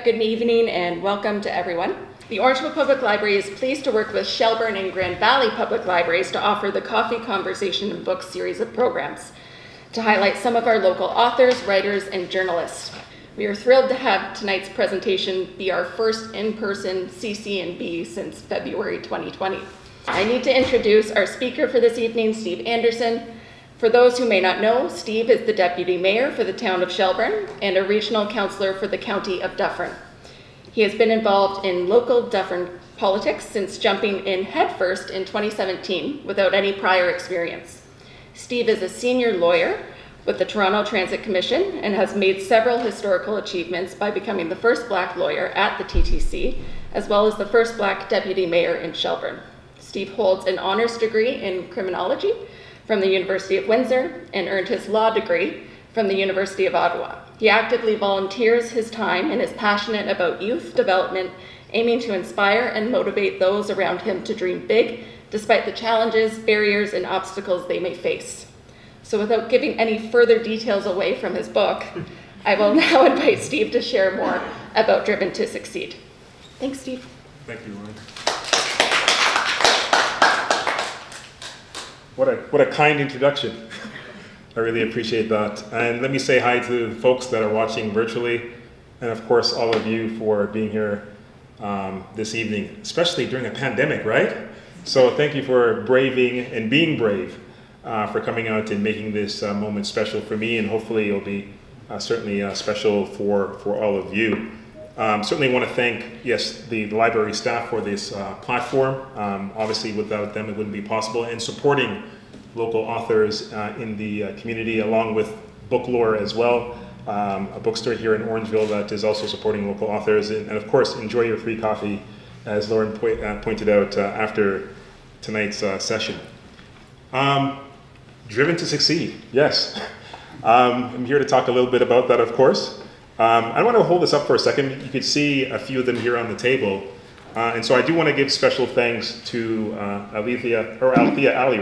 Good evening and welcome to everyone. The Orangeville Public Library is pleased to work with Shelburne and Grand Valley Public Libraries to offer the Coffee Conversation and Book series of programs to highlight some of our local authors, writers, and journalists. We are thrilled to have tonight's presentation be our first in-person CC&B since February 2020. I need to introduce our speaker for this evening, Steve Anderson. For those who may not know, Steve is the Deputy Mayor for the town of Shelburne and a Regional Councillor for the County of Dufferin. He has been involved in local Dufferin politics since jumping in headfirst in 2017 without any prior experience. Steve is a senior lawyer with the Toronto Transit Commission and has made several historical achievements by becoming the first Black lawyer at the TTC, as well as the first Black Deputy Mayor in Shelburne. Steve holds an honors degree in criminology from the University of Windsor and earned his law degree from the University of Ottawa. He actively volunteers his time and is passionate about youth development, aiming to inspire and motivate those around him to dream big, despite the challenges, barriers, and obstacles they may face. So without giving any further details away from his book, I will now invite Steve to share more about Driven to Succeed. Thanks, Steve. Thank you, Lauren. What a kind introduction. I really appreciate that. And let me say hi to the folks that are watching virtually, and of course all of you for being here this evening, especially during a pandemic, right? So thank you for braving and being brave for coming out and making this moment special for me, and hopefully it'll be certainly special for all of you. Certainly want to thank, yes, the library staff for this platform. Obviously without them it wouldn't be possible, and supporting local authors in the community, along with Booklore as well, a bookstore here in Orangeville that is also supporting local authors, and of course enjoy your free coffee, as Lauren pointed out after tonight's session. Driven to Succeed, yes. I'm here to talk a little bit about that, of course. I want to hold this up for a second. You could see a few of them here on the table. And so I do want to give special thanks to Althea Ali,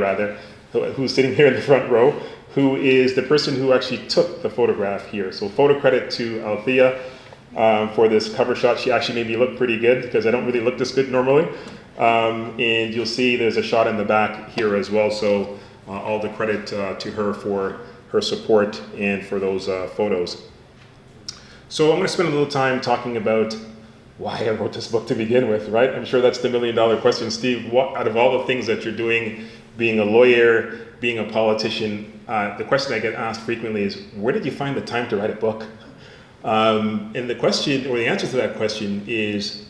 who's sitting here in the front row, who is the person who actually took the photograph here. So photo credit to Althea for this cover shot. She actually made me look pretty good because I don't really look this good normally. And you'll see there's a shot in the back here as well. So all the credit to her for her support and for those photos. So I'm going to spend a little time talking about why I wrote this book to begin with, right? I'm sure that's the million-dollar question. Steve, what, out of all the things that you're doing, being a lawyer, being a politician, the question I get asked frequently is, where did you find the time to write a book? And the question, or the answer to that question is,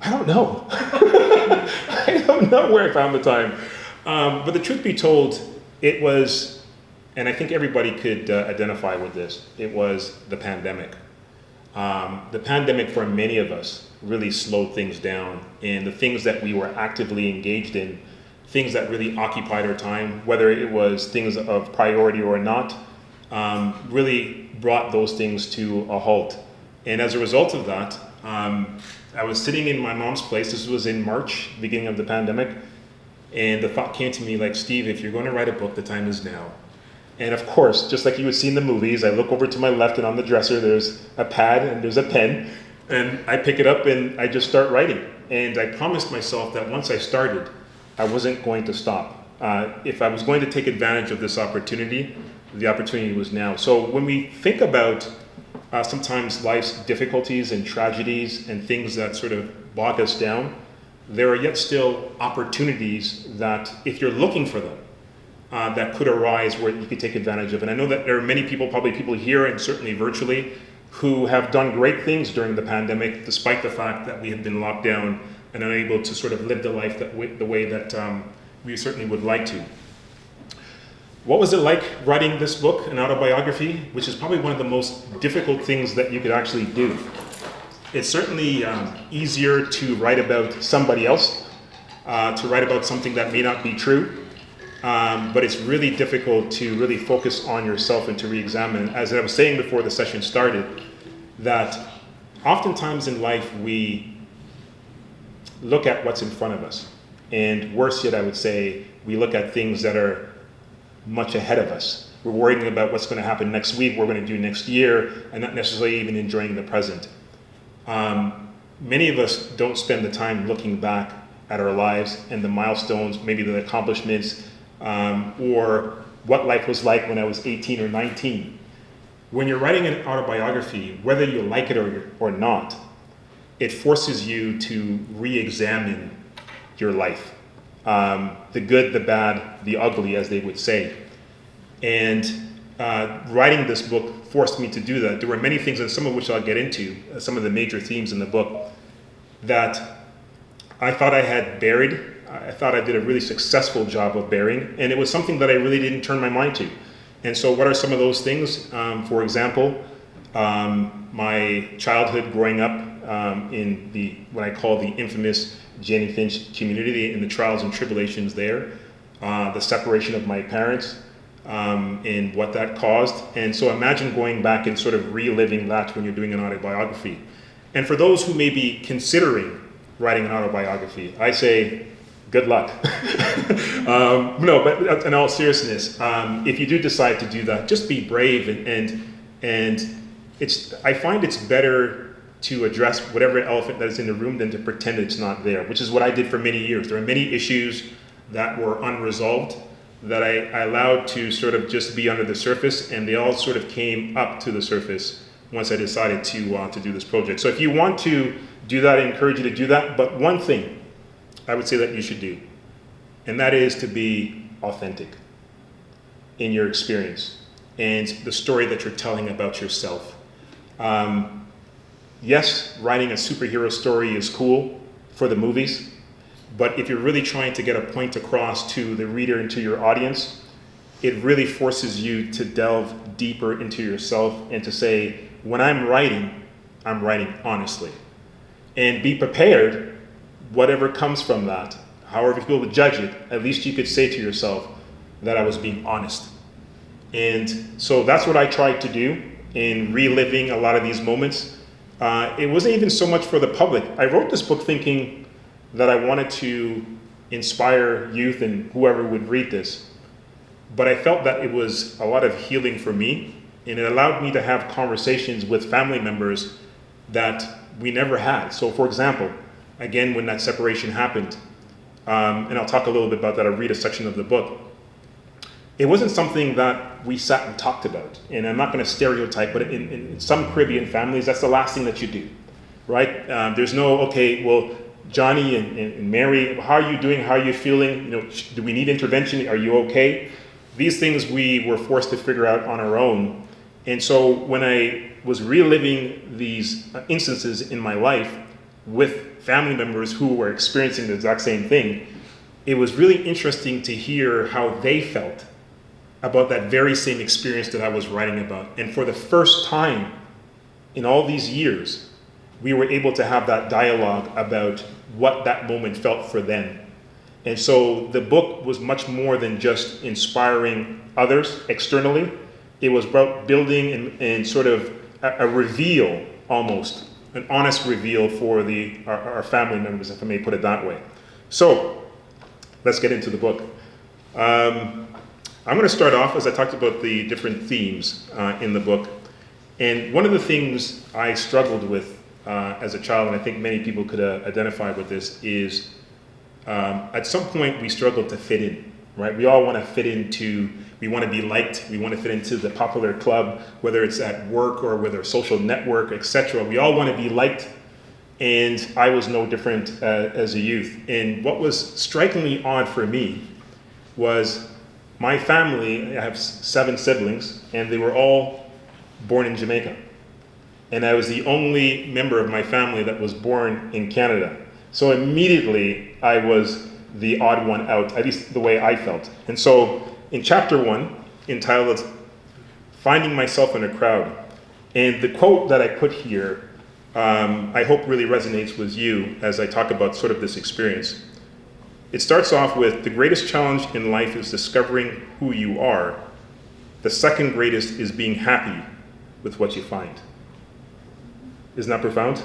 I don't know. I don't know where I found the time. But the truth be told, it was, and I think everybody could identify with this, it was the pandemic. The pandemic for many of us really slowed things down, and the things that we were actively engaged in, things that really occupied our time, whether it was things of priority or not, really brought those things to a halt. And as a result of that, I was sitting in my mom's place. This was in March, beginning of the pandemic, and the thought came to me like, Steve, if you're going to write a book, the time is now. And of course, just like you would see in the movies, I look over to my left, and on the dresser there's a pad and there's a pen, and I pick it up and I just start writing. And I promised myself that once I started, I wasn't going to stop. If I was going to take advantage of this opportunity, the opportunity was now. So when we think about sometimes life's difficulties and tragedies and things that sort of bog us down, there are yet still opportunities that, if you're looking for them, that could arise where you could take advantage of. And I know that there are many people, probably people here and certainly virtually, who have done great things during the pandemic, despite the fact that we have been locked down and unable to sort of live the life the way that we certainly would like to. What was it like writing this book, an autobiography, which is probably one of the most difficult things that you could actually do? It's certainly easier to write about somebody else, to write about something that may not be true. But it's really difficult to really focus on yourself and to re-examine. As I was saying before the session started, that oftentimes in life we look at what's in front of us. And worse yet, I would say, we look at things that are much ahead of us. We're worrying about what's going to happen next week, what we're going to do next year, and not necessarily even enjoying the present. Many of us don't spend the time looking back at our lives and the milestones, maybe the accomplishments, or what life was like when I was 18 or 19. When you're writing an autobiography, whether you like it or not, it forces you to re-examine your life. The good, the bad, the ugly, as they would say. And writing this book forced me to do that. There were many things, and some of which I'll get into, some of the major themes in the book, that I thought I had buried. I thought I did a really successful job of burying, and it was something that I really didn't turn my mind to. And so what are some of those things? For example, my childhood growing up in what I call the infamous Jane and Finch community, and the trials and tribulations there, the separation of my parents, and what that caused. And so imagine going back and sort of reliving that when you're doing an autobiography. And for those who may be considering writing an autobiography, I say, good luck. No, but in all seriousness, if you do decide to do that, just be brave, and I find it's better to address whatever elephant that is in the room than to pretend it's not there, which is what I did for many years. There are many issues that were unresolved that I allowed to sort of just be under the surface, and they all sort of came up to the surface once I decided to do this project. So if you want to do that, I encourage you to do that. But one thing I would say that you should do, and that is to be authentic in your experience and the story that you're telling about yourself. Yes, writing a superhero story is cool for the movies, but if you're really trying to get a point across to the reader and to your audience, it really forces you to delve deeper into yourself and to say, when I'm writing honestly. And be prepared, whatever comes from that, however people would judge it, at least you could say to yourself that I was being honest. And so that's what I tried to do in reliving a lot of these moments. It wasn't even so much for the public. I wrote this book thinking that I wanted to inspire youth and whoever would read this. But I felt that it was a lot of healing for me, and it allowed me to have conversations with family members that we never had. So for example, again, when that separation happened, and I'll talk a little bit about that, I'll read a section of the book. It wasn't something that we sat and talked about. And I'm not gonna stereotype, but in some Caribbean families, that's the last thing that you do, right? There's no, okay, well, Johnny and Mary, how are you doing? How are you feeling? You know, do we need intervention? Are you okay? These things we were forced to figure out on our own. And so when I was reliving these instances in my life with family members who were experiencing the exact same thing, it was really interesting to hear how they felt about that very same experience that I was writing about. And for the first time in all these years, we were able to have that dialogue about what that moment felt for them. And so the book was much more than just inspiring others externally. It was about building and sort of a reveal, almost, an honest reveal for our family members, if I may put it that way. So let's get into the book. I'm going to start off, as I talked about the different themes in the book. And one of the things I struggled with as a child, and I think many people could identify with this, is at some point we struggled to fit in, right? We all want to fit into, we want to be liked, we want to fit into the popular club, whether it's at work or with our social network, etc. We all want to be liked, and I was no different as a youth. And what was strikingly odd for me was my family, I have 7 siblings, and they were all born in Jamaica. And I was the only member of my family that was born in Canada. So immediately I was the odd one out, at least the way I felt. And so in chapter 1, entitled Finding Myself in a Crowd, and the quote that I put here, I hope really resonates with you as I talk about sort of this experience. It starts off with, the greatest challenge in life is discovering who you are. The second greatest is being happy with what you find. Isn't that profound?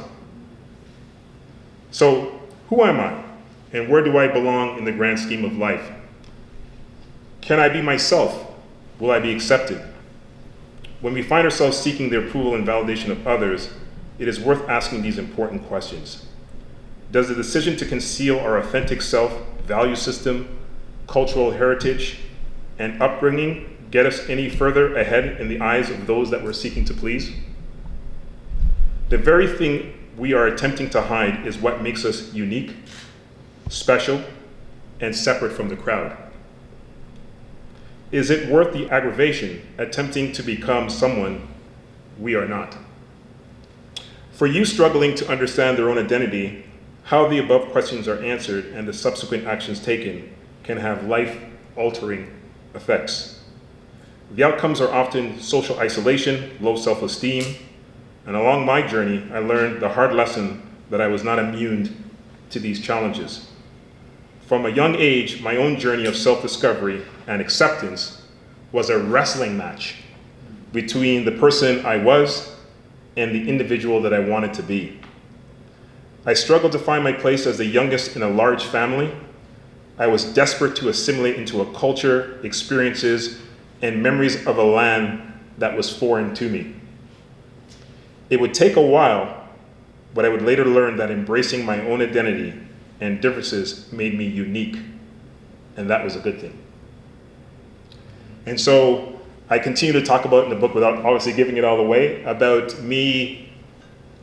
So, who am I? And where do I belong in the grand scheme of life? Can I be myself? Will I be accepted? When we find ourselves seeking the approval and validation of others, it is worth asking these important questions. Does the decision to conceal our authentic self, value system, cultural heritage, and upbringing get us any further ahead in the eyes of those that we're seeking to please? The very thing we are attempting to hide is what makes us unique, special, and separate from the crowd. Is it worth the aggravation attempting to become someone we are not? For you struggling to understand their own identity, how the above questions are answered and the subsequent actions taken can have life-altering effects. The outcomes are often social isolation, low self-esteem, and along my journey, I learned the hard lesson that I was not immune to these challenges. From a young age, my own journey of self-discovery and acceptance was a wrestling match between the person I was and the individual that I wanted to be. I struggled to find my place as the youngest in a large family. I was desperate to assimilate into a culture, experiences, and memories of a land that was foreign to me. It would take a while, but I would later learn that embracing my own identity and differences made me unique, and that was a good thing. And so I continue to talk about in the book, without obviously giving it all away, about me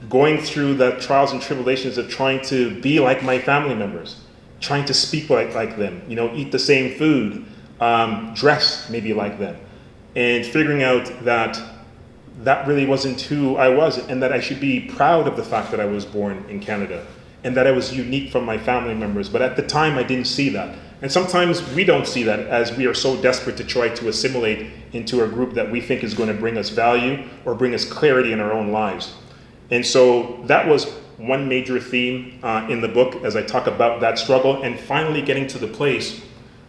going through the trials and tribulations of trying to be like my family members, trying to speak like them, eat the same food, dress maybe like them, and figuring out that that really wasn't who I was, and that I should be proud of the fact that I was born in Canada, and that I was unique from my family members. But at the time, I didn't see that. And sometimes we don't see that, as we are so desperate to try to assimilate into a group that we think is going to bring us value or bring us clarity in our own lives. And so that was one major theme in the book as I talk about that struggle, and finally getting to the place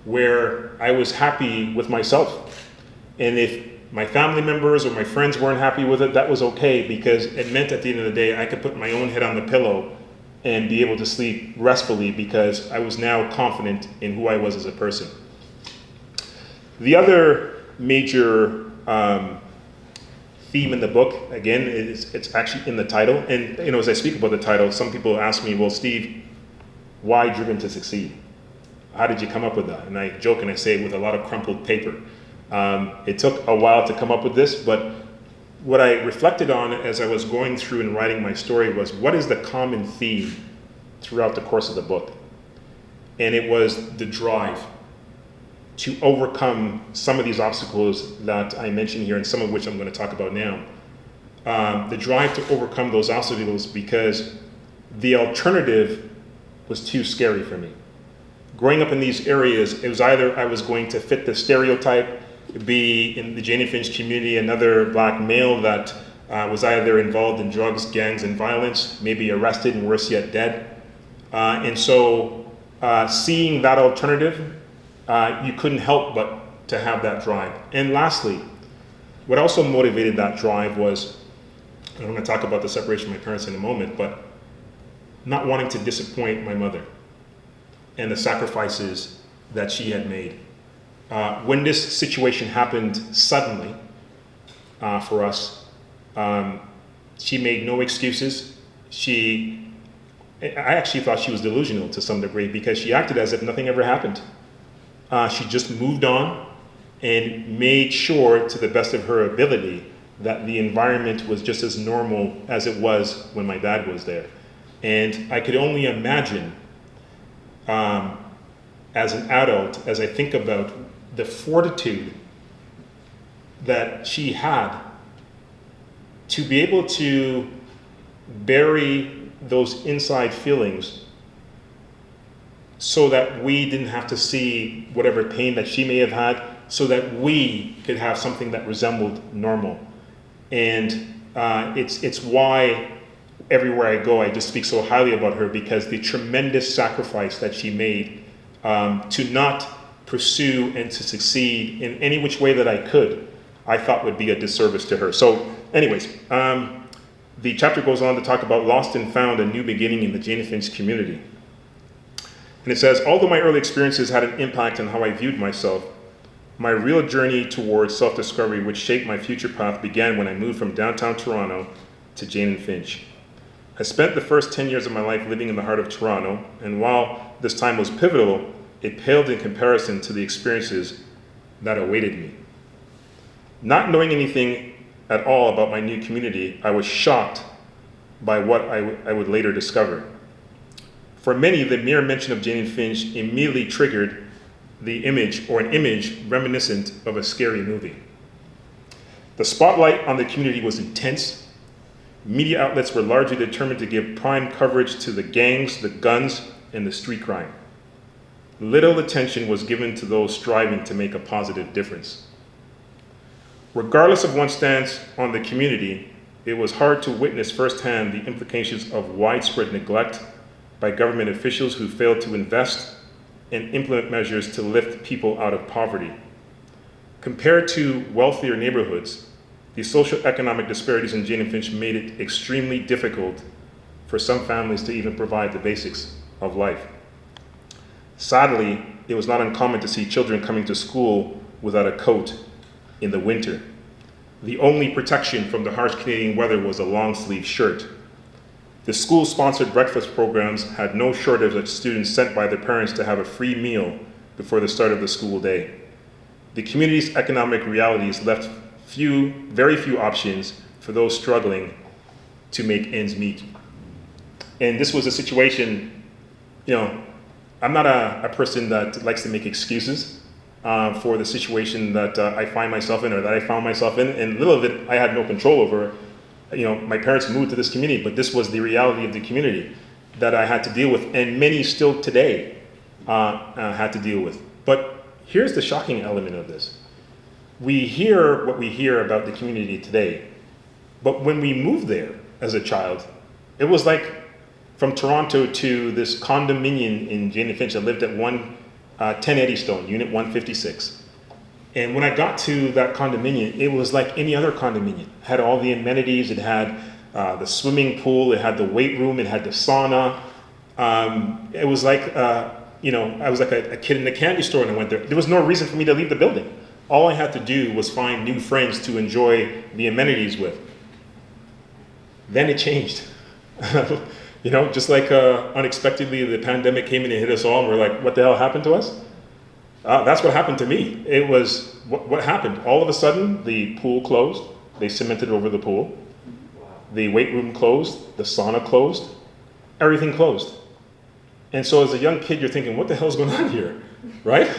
where I was happy with myself. And if my family members or my friends weren't happy with it, that was okay, because it meant at the end of the day, I could put my own head on the pillow and be able to sleep restfully, because I was now confident in who I was as a person. The other major theme in the book, again, it's actually in the title. And as I speak about the title, some people ask me, well, Steve, why Driven to Succeed? How did you come up with that? And I joke and I say, with a lot of crumpled paper. It took a while to come up with this, but what I reflected on as I was going through and writing my story was, what is the common theme throughout the course of the book? And it was the drive to overcome some of these obstacles that I mentioned here, and some of which I'm going to talk about now. The drive to overcome those obstacles, because the alternative was too scary for me. Growing up in these areas, it was either I was going to fit the stereotype, be in the Jane and Finch community, another black male that was either involved in drugs, gangs, and violence, maybe arrested, and worse yet, dead. And so seeing that alternative, you couldn't help but to have that drive. And lastly, what also motivated that drive was, and I'm going to talk about the separation of my parents in a moment, but not wanting to disappoint my mother and the sacrifices that she had made. When this situation happened suddenly for us, she made no excuses. I actually thought she was delusional to some degree, because she acted as if nothing ever happened. She just moved on and made sure, to the best of her ability, that the environment was just as normal as it was when my dad was there. And I could only imagine, as an adult, as I think about the fortitude that she had to be able to bury those inside feelings so that we didn't have to see whatever pain that she may have had, so that we could have something that resembled normal. And it's why everywhere I go, I just speak so highly about her, because the tremendous sacrifice that she made to not pursue and to succeed in any which way that I could, I thought would be a disservice to her. So anyways, the chapter goes on to talk about lost and found, a new beginning in the Jane and Finch community. And it says, although my early experiences had an impact on how I viewed myself, my real journey towards self-discovery, which shaped my future path, began when I moved from downtown Toronto to Jane and Finch. I spent the first 10 years of my life living in the heart of Toronto, and while this time was pivotal, it paled in comparison to the experiences that awaited me. Not knowing anything at all about my new community, I was shocked by what I would later discover. For many, the mere mention of Jane and Finch immediately triggered the image or an image reminiscent of a scary movie. The spotlight on the community was intense. Media outlets were largely determined to give prime coverage to the gangs, the guns, and the street crime. Little attention was given to those striving to make a positive difference. Regardless of one's stance on the community, it was hard to witness firsthand the implications of widespread neglect by government officials who failed to invest and implement measures to lift people out of poverty. Compared to wealthier neighborhoods, the socioeconomic disparities in Jane and Finch made it extremely difficult for some families to even provide the basics of life. Sadly, it was not uncommon to see children coming to school without a coat in the winter. The only protection from the harsh Canadian weather was a long-sleeve shirt. The school-sponsored breakfast programs had no shortage of students sent by their parents to have a free meal before the start of the school day. The community's economic realities left very few options for those struggling to make ends meet. And this was a situation, I'm not a person that likes to make excuses for the situation that I find myself in or that I found myself in, and little of it I had no control over. My parents moved to this community, but this was the reality of the community that I had to deal with, and many still today had to deal with. But here's the shocking element of this. We hear what we hear about the community today, but when we moved there as a child, it was like from Toronto to this condominium in Jane and Finch. I lived at 10 Eddystone, Unit 156. And when I got to that condominium, it was like any other condominium. It had all the amenities. It had the swimming pool. It had the weight room. It had the sauna. It was like, I was like a kid in a candy store when I went there. There was no reason for me to leave the building. All I had to do was find new friends to enjoy the amenities with. Then it changed. Just like unexpectedly the pandemic came in and hit us all, and we're like, what the hell happened to us? That's what happened to me. It was, what happened? All of a sudden, the pool closed. They cemented over the pool. The weight room closed. The sauna closed. Everything closed. And so as a young kid, you're thinking, what the hell's going on here, right?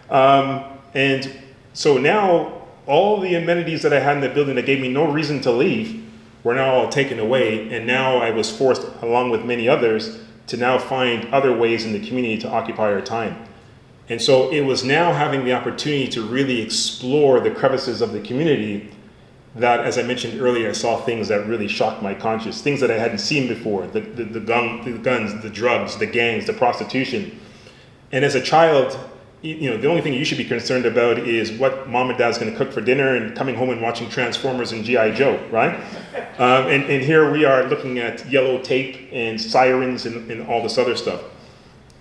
And so now, all the amenities that I had in the building that gave me no reason to leave were now all taken away, and now I was forced, along with many others, to now find other ways in the community to occupy our time. And so it was now having the opportunity to really explore the crevices of the community that, as I mentioned earlier, I saw things that really shocked my conscience, things that I hadn't seen before, the guns, the drugs, the gangs, the prostitution. And as a child, the only thing you should be concerned about is what mom and dad's going to cook for dinner and coming home and watching Transformers and G.I. Joe, right? And here we are looking at yellow tape and sirens and all this other stuff.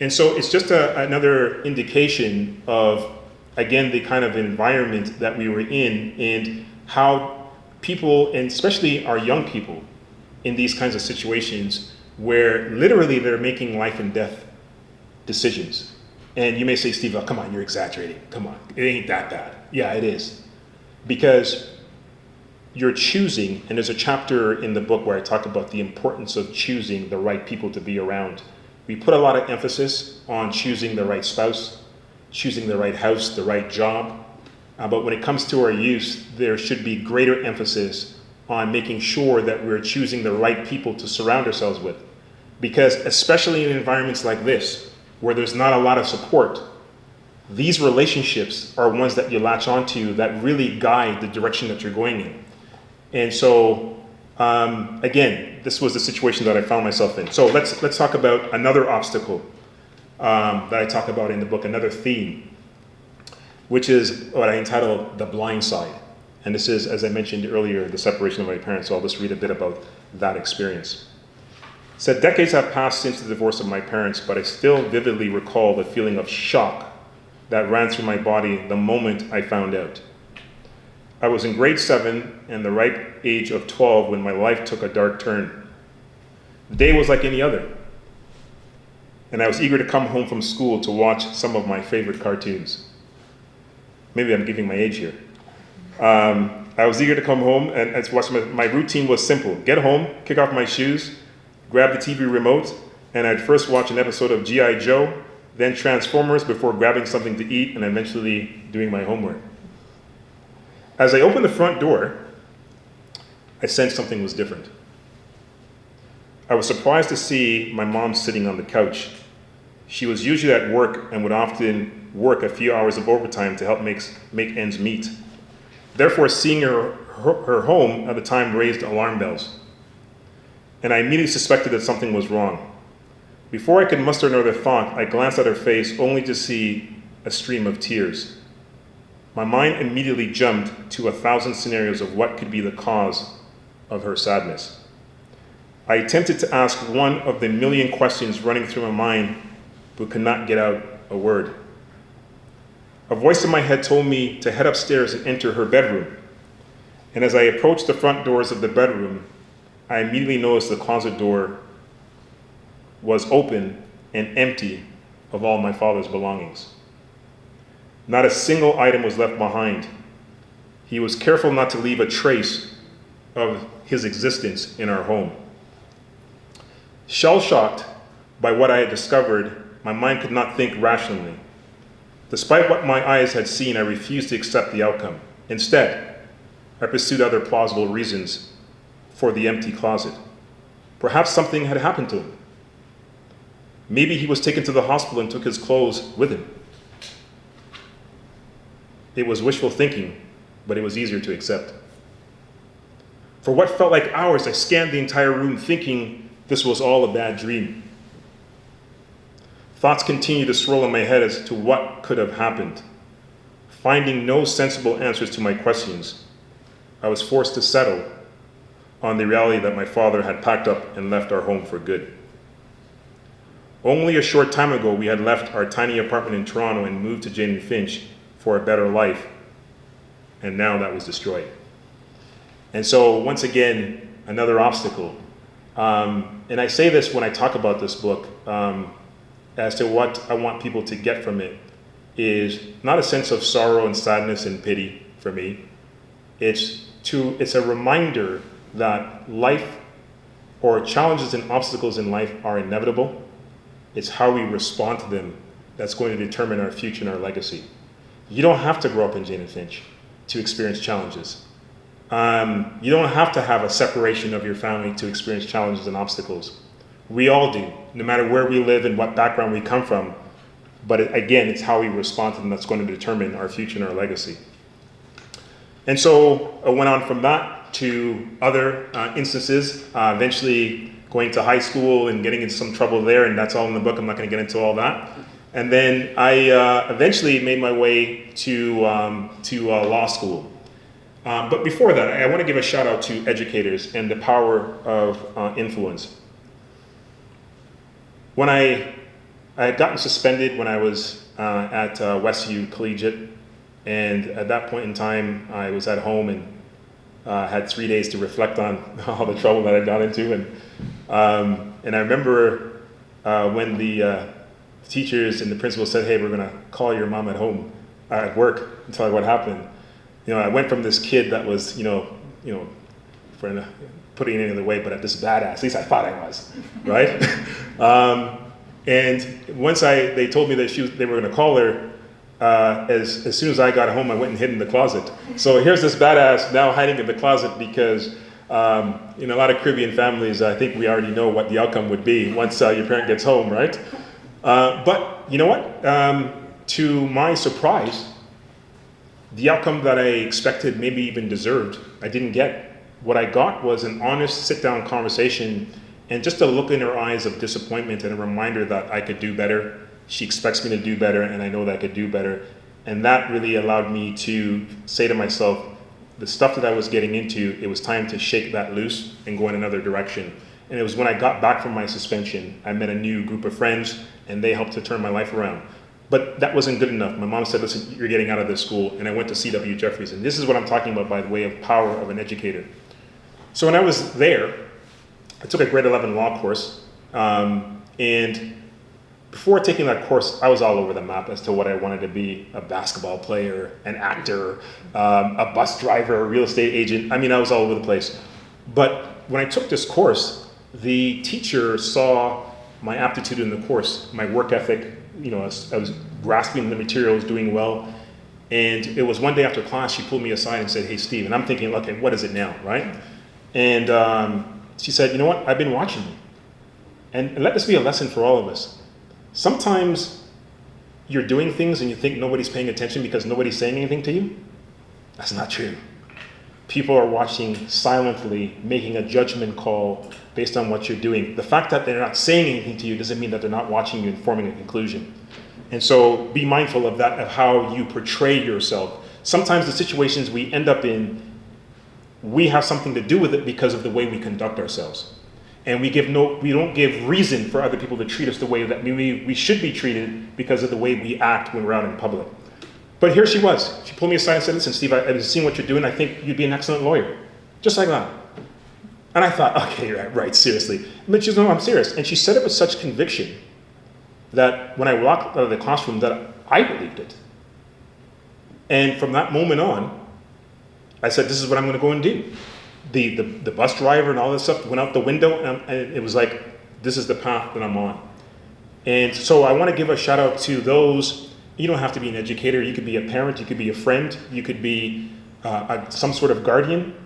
And so it's just another indication of, again, the kind of environment that we were in and how people, and especially our young people, in these kinds of situations where literally they're making life and death decisions. And you may say, Steve, oh, come on, you're exaggerating. Come on, it ain't that bad. Yeah, it is. Because you're choosing, and there's a chapter in the book where I talk about the importance of choosing the right people to be around. We put a lot of emphasis on choosing the right spouse, choosing the right house, the right job. But when it comes to our youth, there should be greater emphasis on making sure that we're choosing the right people to surround ourselves with. Because especially in environments like this, where there's not a lot of support, these relationships are ones that you latch onto that really guide the direction that you're going in. And so, again, this was the situation that I found myself in. So let's talk about another obstacle that I talk about in the book, another theme, which is what I entitled The Blind Side. And this is, as I mentioned earlier, the separation of my parents, so I'll just read a bit about that experience. It said, decades have passed since the divorce of my parents, but I still vividly recall the feeling of shock that ran through my body the moment I found out. I was in grade 7 and the ripe age of 12 when my life took a dark turn. The day was like any other, and I was eager to come home from school to watch some of my favorite cartoons. Maybe I'm giving my age here. I was eager to come home and watch my routine was simple. Get home, kick off my shoes, grab the TV remote, and I'd first watch an episode of G.I. Joe, then Transformers before grabbing something to eat and eventually doing my homework. As I opened the front door, I sensed something was different. I was surprised to see my mom sitting on the couch. She was usually at work and would often work a few hours of overtime to help make ends meet. Therefore, seeing her home at the time raised alarm bells, and I immediately suspected that something was wrong. Before I could muster another thought, I glanced at her face only to see a stream of tears. My mind immediately jumped to 1,000 scenarios of what could be the cause of her sadness. I attempted to ask one of the million questions running through my mind, but could not get out a word. A voice in my head told me to head upstairs and enter her bedroom. And as I approached the front doors of the bedroom, I immediately noticed the closet door was open and empty of all my father's belongings. Not a single item was left behind. He was careful not to leave a trace of his existence in our home. Shell-shocked by what I had discovered, my mind could not think rationally. Despite what my eyes had seen, I refused to accept the outcome. Instead, I pursued other plausible reasons for the empty closet. Perhaps something had happened to him. Maybe he was taken to the hospital and took his clothes with him. It was wishful thinking, but it was easier to accept. For what felt like hours, I scanned the entire room thinking this was all a bad dream. Thoughts continued to swirl in my head as to what could have happened. Finding no sensible answers to my questions, I was forced to settle on the reality that my father had packed up and left our home for good. Only a short time ago, we had left our tiny apartment in Toronto and moved to Jane and Finch for a better life, and now that was destroyed. And so, once again, another obstacle. And I say this when I talk about this book, as to what I want people to get from it is not a sense of sorrow and sadness and pity for me. It's a reminder that life or challenges and obstacles in life are inevitable. It's how we respond to them that's going to determine our future and our legacy. You don't have to grow up in Jane and Finch to experience challenges. You don't have to have a separation of your family to experience challenges and obstacles. We all do, no matter where we live and what background we come from. But again, it's how we respond to them that's going to determine our future and our legacy. And so I went on from that to other instances, eventually going to high school and getting into some trouble there, and that's all in the book. I'm not going to get into all that. And then I eventually made my way to law school. But before that, I want to give a shout out to educators and the power of influence. When I had gotten suspended when I was at Westview Collegiate, and at that point in time, I was at home and had 3 days to reflect on all the trouble that I'd got into. And I remember when the teachers and the principal said, "Hey, we're going to call your mom at home, at work, and tell her what happened." I went from this kid that was, for putting it any other way, but this badass, at least I thought I was, right? And once they told me that they were going to call her, as soon as I got home, I went and hid in the closet. So here's this badass now hiding in the closet because in a lot of Caribbean families, I think we already know what the outcome would be once your parent gets home, right? But you know what? To my surprise, the outcome that I expected, maybe even deserved, I didn't get. What I got was an honest sit-down conversation and just a look in her eyes of disappointment and a reminder that I could do better. She expects me to do better, and I know that I could do better. And that really allowed me to say to myself, the stuff that I was getting into, it was time to shake that loose and go in another direction. And it was when I got back from my suspension, I met a new group of friends, and they helped to turn my life around. But that wasn't good enough. My mom said, listen, you're getting out of this school. And I went to C.W. Jeffries. And this is what I'm talking about by the way of power of an educator. So when I was there, I took a grade 11 law course. And before taking that course, I was all over the map as to what I wanted to be: a basketball player, an actor, a bus driver, a real estate agent. I mean, I was all over the place. But when I took this course, the teacher saw my aptitude in the course, my work ethic. I was grasping the materials, doing well. And it was one day after class, she pulled me aside and said, hey, Steve. And I'm thinking, okay, what is it now, right? And she said, you know what? I've been watching you. And let this be a lesson for all of us. Sometimes you're doing things and you think nobody's paying attention because nobody's saying anything to you. That's not true. People are watching silently, making a judgment call based on what you're doing. The fact that they're not saying anything to you doesn't mean that they're not watching you and forming a conclusion. And so be mindful of that, of how you portray yourself. Sometimes the situations we end up in, we have something to do with it because of the way we conduct ourselves. And we don't give reason for other people to treat us the way that we should be treated because of the way we act when we're out in public. But here she was. She pulled me aside and said, listen, Steve, I've seen what you're doing. I think you'd be an excellent lawyer. Just like that. And I thought, okay, you're right, seriously. But she said, no, I'm serious. And she said it with such conviction that when I walked out of the classroom, that I believed it. And from that moment on, I said, this is what I'm going to go and do. The bus driver and all this stuff went out the window, and it was like, this is the path that I'm on. And so I want to give a shout out to those. You don't have to be an educator. You could be a parent. You could be a friend. You could be some sort of guardian.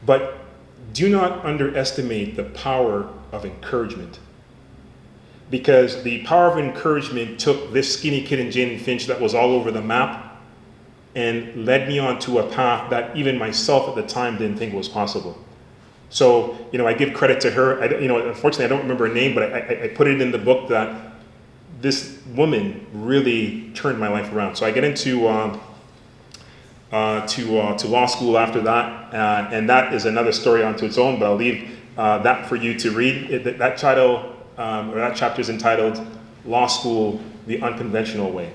But do not underestimate the power of encouragement. Because the power of encouragement took this skinny kid in Jane and Finch that was all over the map and led me onto a path that even myself at the time didn't think was possible. So, I give credit to her. Unfortunately, I don't remember her name, but I put it in the book that this woman really turned my life around. So I get into to law school after that, and that is another story unto its own. But I'll leave that for you to read. That chapter is entitled "Law School: The Unconventional Way."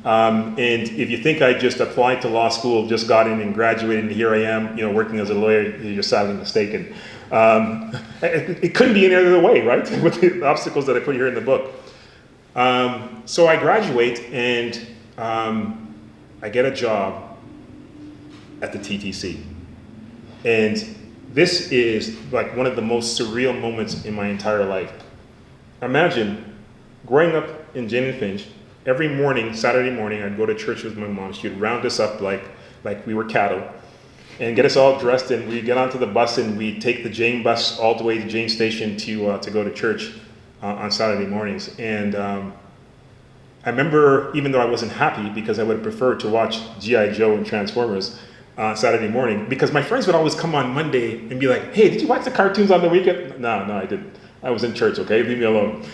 And if you think I just applied to law school, just got in and graduated, and here I am, working as a lawyer, you're sadly mistaken. It couldn't be any other way, right? With the obstacles that I put here in the book. So I graduate, and I get a job at the TTC. And this is like one of the most surreal moments in my entire life. Imagine growing up in Jane and Finch. Every morning, Saturday morning, I'd go to church with my mom. She'd round us up like we were cattle and get us all dressed, and we'd get onto the bus and we'd take the Jane bus all the way to Jane Station to go to church on Saturday mornings. And I remember, even though I wasn't happy because I would have preferred to watch G.I. Joe and Transformers Saturday morning, because my friends would always come on Monday and be like, hey, did you watch the cartoons on the weekend? No, I didn't. I was in church, okay? Leave me alone.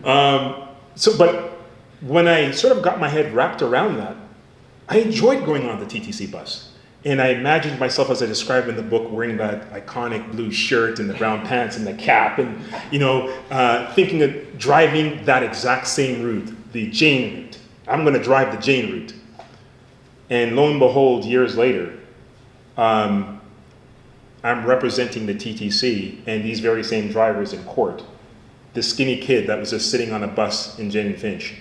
But when I sort of got my head wrapped around that, I enjoyed going on the TTC bus. And I imagined myself, as I described in the book, wearing that iconic blue shirt and the brown pants and the cap and, thinking of driving that exact same route, the Jane route. I'm going to drive the Jane route. And lo and behold, years later, I'm representing the TTC and these very same drivers in court. The skinny kid that was just sitting on a bus in Jane and Finch.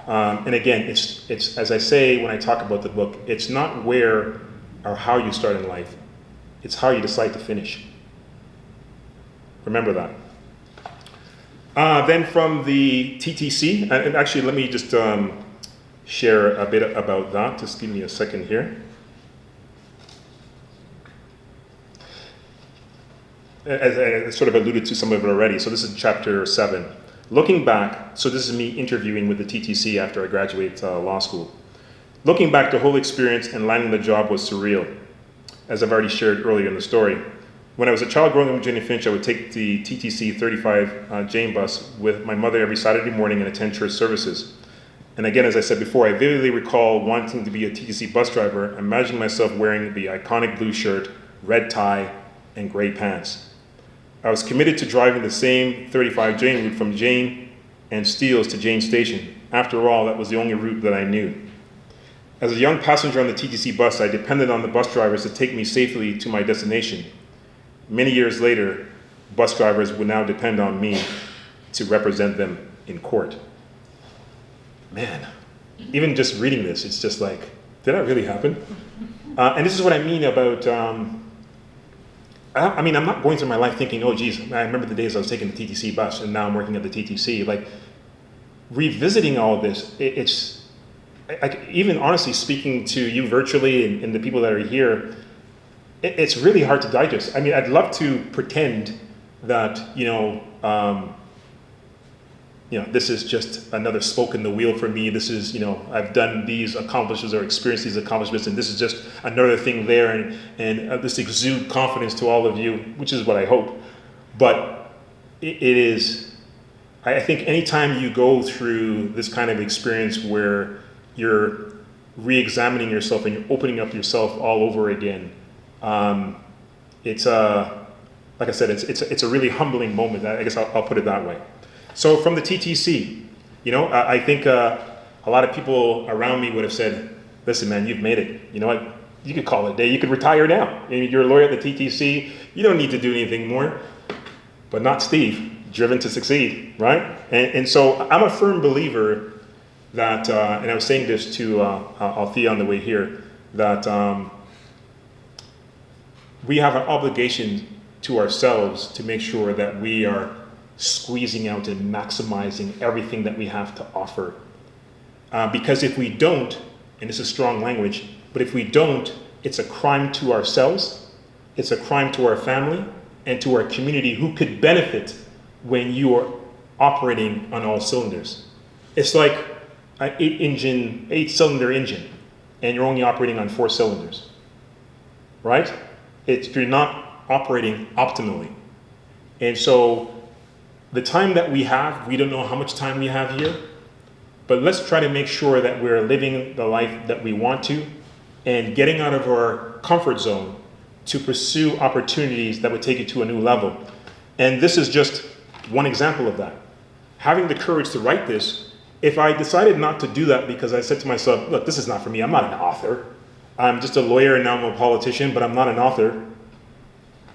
And again, it's as I say when I talk about the book, it's not where or how you start in life, it's how you decide to finish. Remember that. Then from the TTC, and actually let me just share a bit about that. Just give me a second here. As I sort of alluded to some of it already, so this is chapter 7. Looking back, so this is me interviewing with the TTC after I graduated law school. Looking back, the whole experience and landing the job was surreal, as I've already shared earlier in the story. When I was a child growing up in Jane and Finch, I would take the TTC 35 Jane bus with my mother every Saturday morning and attend church services. And again, as I said before, I vividly recall wanting to be a TTC bus driver, imagining myself wearing the iconic blue shirt, red tie, and gray pants. I was committed to driving the same 35 Jane route from Jane and steals to Jane Station. After all, that was the only route that I knew. As a young passenger on the TTC bus, I depended on the bus drivers to take me safely to my destination. Many years later, bus drivers would now depend on me to represent them in court. Man, even just reading this, it's just like, did that really happen? And this is what I mean about, I'm not going through my life thinking, oh geez, I remember the days I was taking the TTC bus and now I'm working at the TTC. Like, revisiting all of this, even honestly speaking to you virtually and the people that are here, it's really hard to digest. I mean, I'd love to pretend that, this is just another spoke in the wheel for me. This is, I've done these accomplishments or experienced these accomplishments, and this is just another thing there, and this exude confidence to all of you, which is what I hope. But it is, I think anytime you go through this kind of experience where you're re-examining yourself and you're opening up yourself all over again, it's like I said, it's a really humbling moment. I guess I'll put it that way. So from the TTC, I think a lot of people around me would have said, listen, man, you've made it. You know what? You could call it a day. You could retire now. I mean, you're a lawyer at the TTC. You don't need to do anything more. But not Steve, driven to succeed, right? And so I'm a firm believer that, and I was saying this to Althea on the way here, that we have an obligation to ourselves to make sure that we are squeezing out and maximizing everything that we have to offer. Because if we don't, and this is strong language, but if we don't, it's a crime to ourselves, it's a crime to our family, and to our community who could benefit when you are operating on all cylinders. It's like an 8-cylinder engine, and you're only operating on 4 cylinders, right? You're not operating optimally. And so the time that we have, we don't know how much time we have here, but let's try to make sure that we're living the life that we want to and getting out of our comfort zone to pursue opportunities that would take you to a new level. And this is just one example of that. Having the courage to write this, if I decided not to do that because I said to myself, look, this is not for me, I'm not an author. I'm just a lawyer and now I'm a politician, but I'm not an author,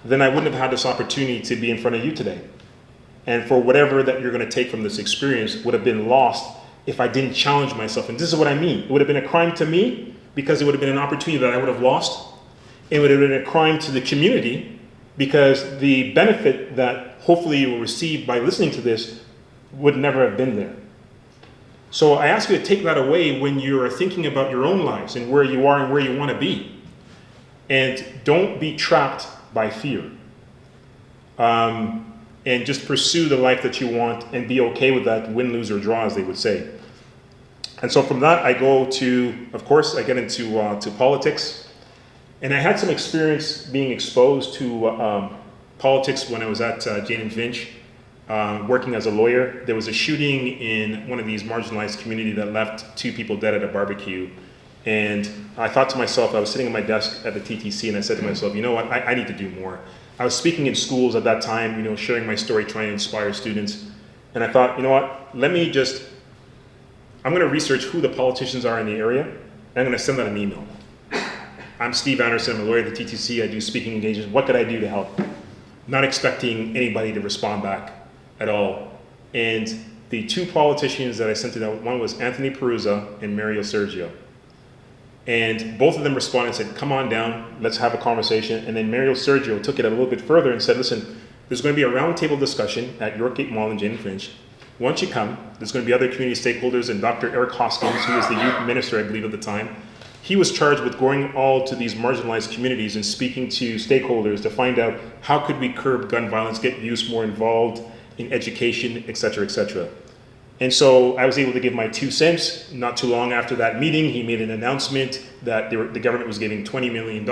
then I wouldn't have had this opportunity to be in front of you today. And for whatever that you're going to take from this experience would have been lost if I didn't challenge myself. And this is what I mean. It would have been a crime to me because it would have been an opportunity that I would have lost. It would have been a crime to the community because the benefit that hopefully you will receive by listening to this would never have been there. So I ask you to take that away when you're thinking about your own lives and where you are and where you want to be. And don't be trapped by fear. And just pursue the life that you want and be okay with that, win, lose, or draw, as they would say. And so from that, I go to, of course, I get into to politics. And I had some experience being exposed to politics when I was at Jane and Finch, working as a lawyer. There was a shooting in one of these marginalized communities that left 2 people dead at a barbecue. And I thought to myself, I was sitting at my desk at the TTC, and I said to myself, you know what, I need to do more. I was speaking in schools at that time, sharing my story, trying to inspire students. And I thought, you know what, I'm going to research who the politicians are in the area, and I'm going to send out an email. I'm Steve Anderson, I'm a lawyer at the TTC, I do speaking engagements. What could I do to help? Not expecting anybody to respond back at all. And the 2 politicians that I sent it out, one was Anthony Perusa and Mario Sergio. And both of them responded and said, come on down, let's have a conversation. And then Mario Sergio took it a little bit further and said, listen, there's going to be a roundtable discussion at Yorkgate Mall in Jane and Finch. Once you come, there's going to be other community stakeholders and Dr. Eric Hoskins, who was the youth minister, I believe, at the time. He was charged with going all to these marginalized communities and speaking to stakeholders to find out how could we curb gun violence, get youth more involved in education, et cetera, et cetera. And so I was able to give my 2 cents. Not too long after that meeting, he made an announcement that the government was giving $20 million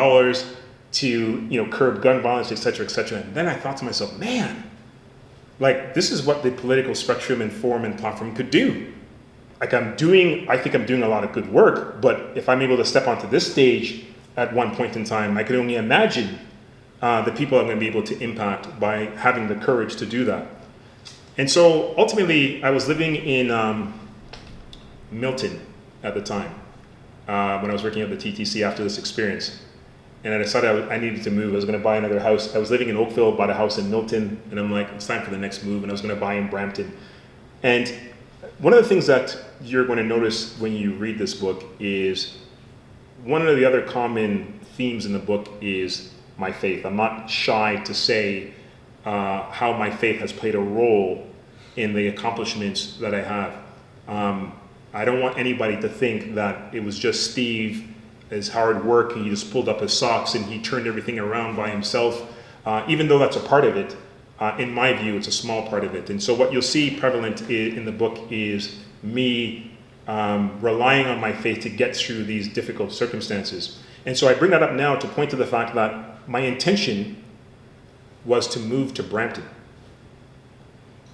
to curb gun violence, et cetera, et cetera. And then I thought to myself, man, like this is what the political spectrum and forum and platform could do. Like I think I'm doing a lot of good work, but if I'm able to step onto this stage at one point in time, I could only imagine the people I'm going to be able to impact by having the courage to do that. And so ultimately, I was living in Milton at the time when I was working at the TTC after this experience. And I decided I needed to move. I was going to buy another house. I was living in Oakville, bought a house in Milton, and I'm like, it's time for the next move, and I was going to buy in Brampton. And one of the things that you're going to notice when you read this book is one of the other common themes in the book is my faith. I'm not shy to say how my faith has played a role in the accomplishments that I have. I don't want anybody to think that it was just Steve, his hard work, and he just pulled up his socks and he turned everything around by himself. Even though that's a part of it, in my view, it's a small part of it. And so what you'll see prevalent in the book is me relying on my faith to get through these difficult circumstances. And so I bring that up now to point to the fact that my intention was to move to Brampton.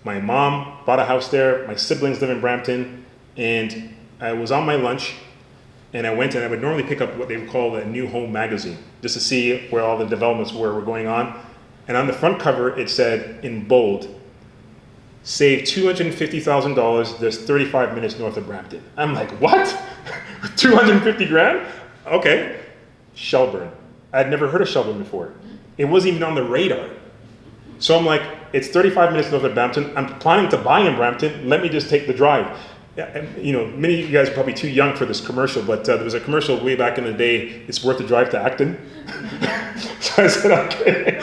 My mom bought a house there, my siblings live in Brampton, and I was on my lunch, and I went and I would normally pick up what they would call a new home magazine, just to see where all the developments were going on. And on the front cover, it said in bold, save $250,000, there's 35 minutes north of Brampton. I'm like, what? 250 grand? Okay. Shelburne. I had never heard of Shelburne before. It wasn't even on the radar. So I'm like, it's 35 minutes north of Brampton. I'm planning to buy in Brampton. Let me just take the drive. You know, many of you guys are probably too young for this commercial, but there was a commercial way back in the day, it's worth the drive to Acton. So I said, okay.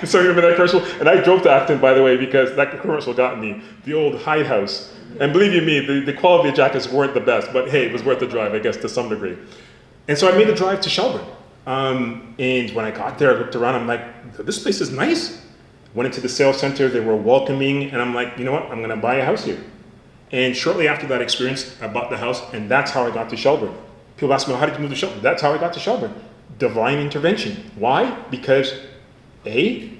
So you remember that commercial? And I drove to Acton, by the way, because that commercial got me, the old Hyde House. And believe you me, the quality of jackets weren't the best, but hey, it was worth the drive, I guess, to some degree. And so I made the drive to Shelburne. And when I got there, I looked around, I'm like, this place is nice. Went into the sales center, they were welcoming, and I'm like, you know what, I'm gonna buy a house here. And shortly after that experience, I bought the house, and that's how I got to Shelburne. People ask me, how did you move to Shelburne? That's how I got to Shelburne. Divine intervention. Why? Because I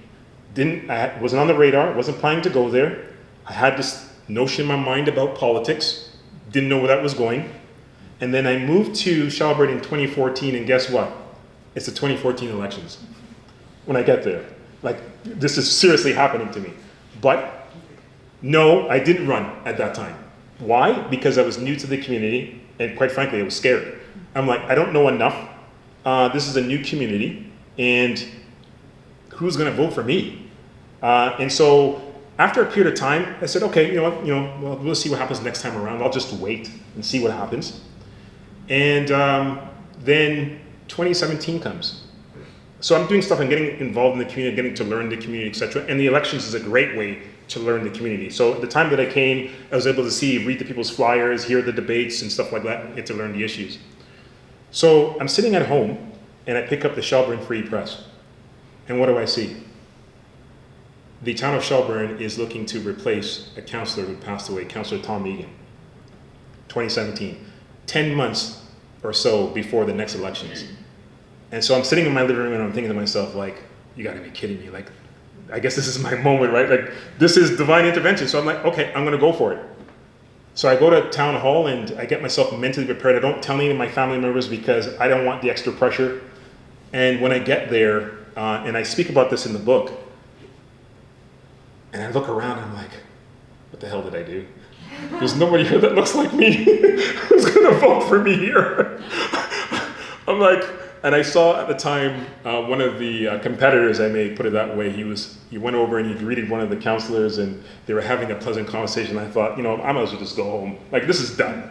wasn't on the radar, wasn't planning to go there. I had this notion in my mind about politics, didn't know where that was going. And then I moved to Shelburne in 2014, and guess what? It's the 2014 elections when I get there. Like, this is seriously happening to me. But no, I didn't run at that time. Why? Because I was new to the community, and quite frankly, I was scared. I'm like, I don't know enough. This is a new community, and who's going to vote for me? And so after a period of time, I said, okay, well, we'll see what happens next time around. I'll just wait and see what happens. And then 2017 comes. So I'm doing stuff and getting involved in the community, getting to learn the community, etc. And the elections is a great way to learn the community. So at the time that I came, I was able to read the people's flyers, hear the debates and stuff like that, and get to learn the issues. So I'm sitting at home, and I pick up the Shelburne Free Press. And what do I see? The town of Shelburne is looking to replace a councillor who passed away, Councillor Tom Egan, 2017, 10 months or so before the next elections. And so I'm sitting in my living room and I'm thinking to myself, like, you gotta be kidding me. Like, I guess this is my moment, right? Like, this is divine intervention. So I'm like, okay, I'm gonna go for it. So I go to town hall and I get myself mentally prepared. I don't tell any of my family members because I don't want the extra pressure. And when I get there, and I speak about this in the book, and I look around and I'm like, what the hell did I do? There's nobody here that looks like me. Who's gonna vote for me here? I'm like, and I saw at the time one of the competitors, I may put it that way, he went over and he greeted one of the counselors and they were having a pleasant conversation. I thought, I might as well just go home. Like, this is done.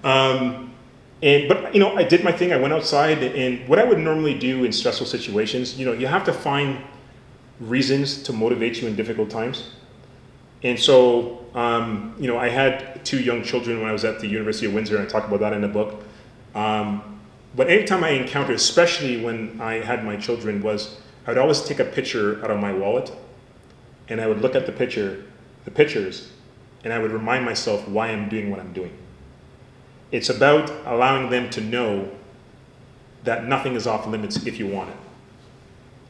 But I did my thing. I went outside, and what I would normally do in stressful situations, you have to find reasons to motivate you in difficult times. And so, I had 2 young children when I was at the University of Windsor, and I talk about that in the book. But anytime I encountered, especially when I had my children, I would always take a picture out of my wallet, and I would look at the pictures, and I would remind myself why I'm doing what I'm doing. It's about allowing them to know that nothing is off limits if you want it.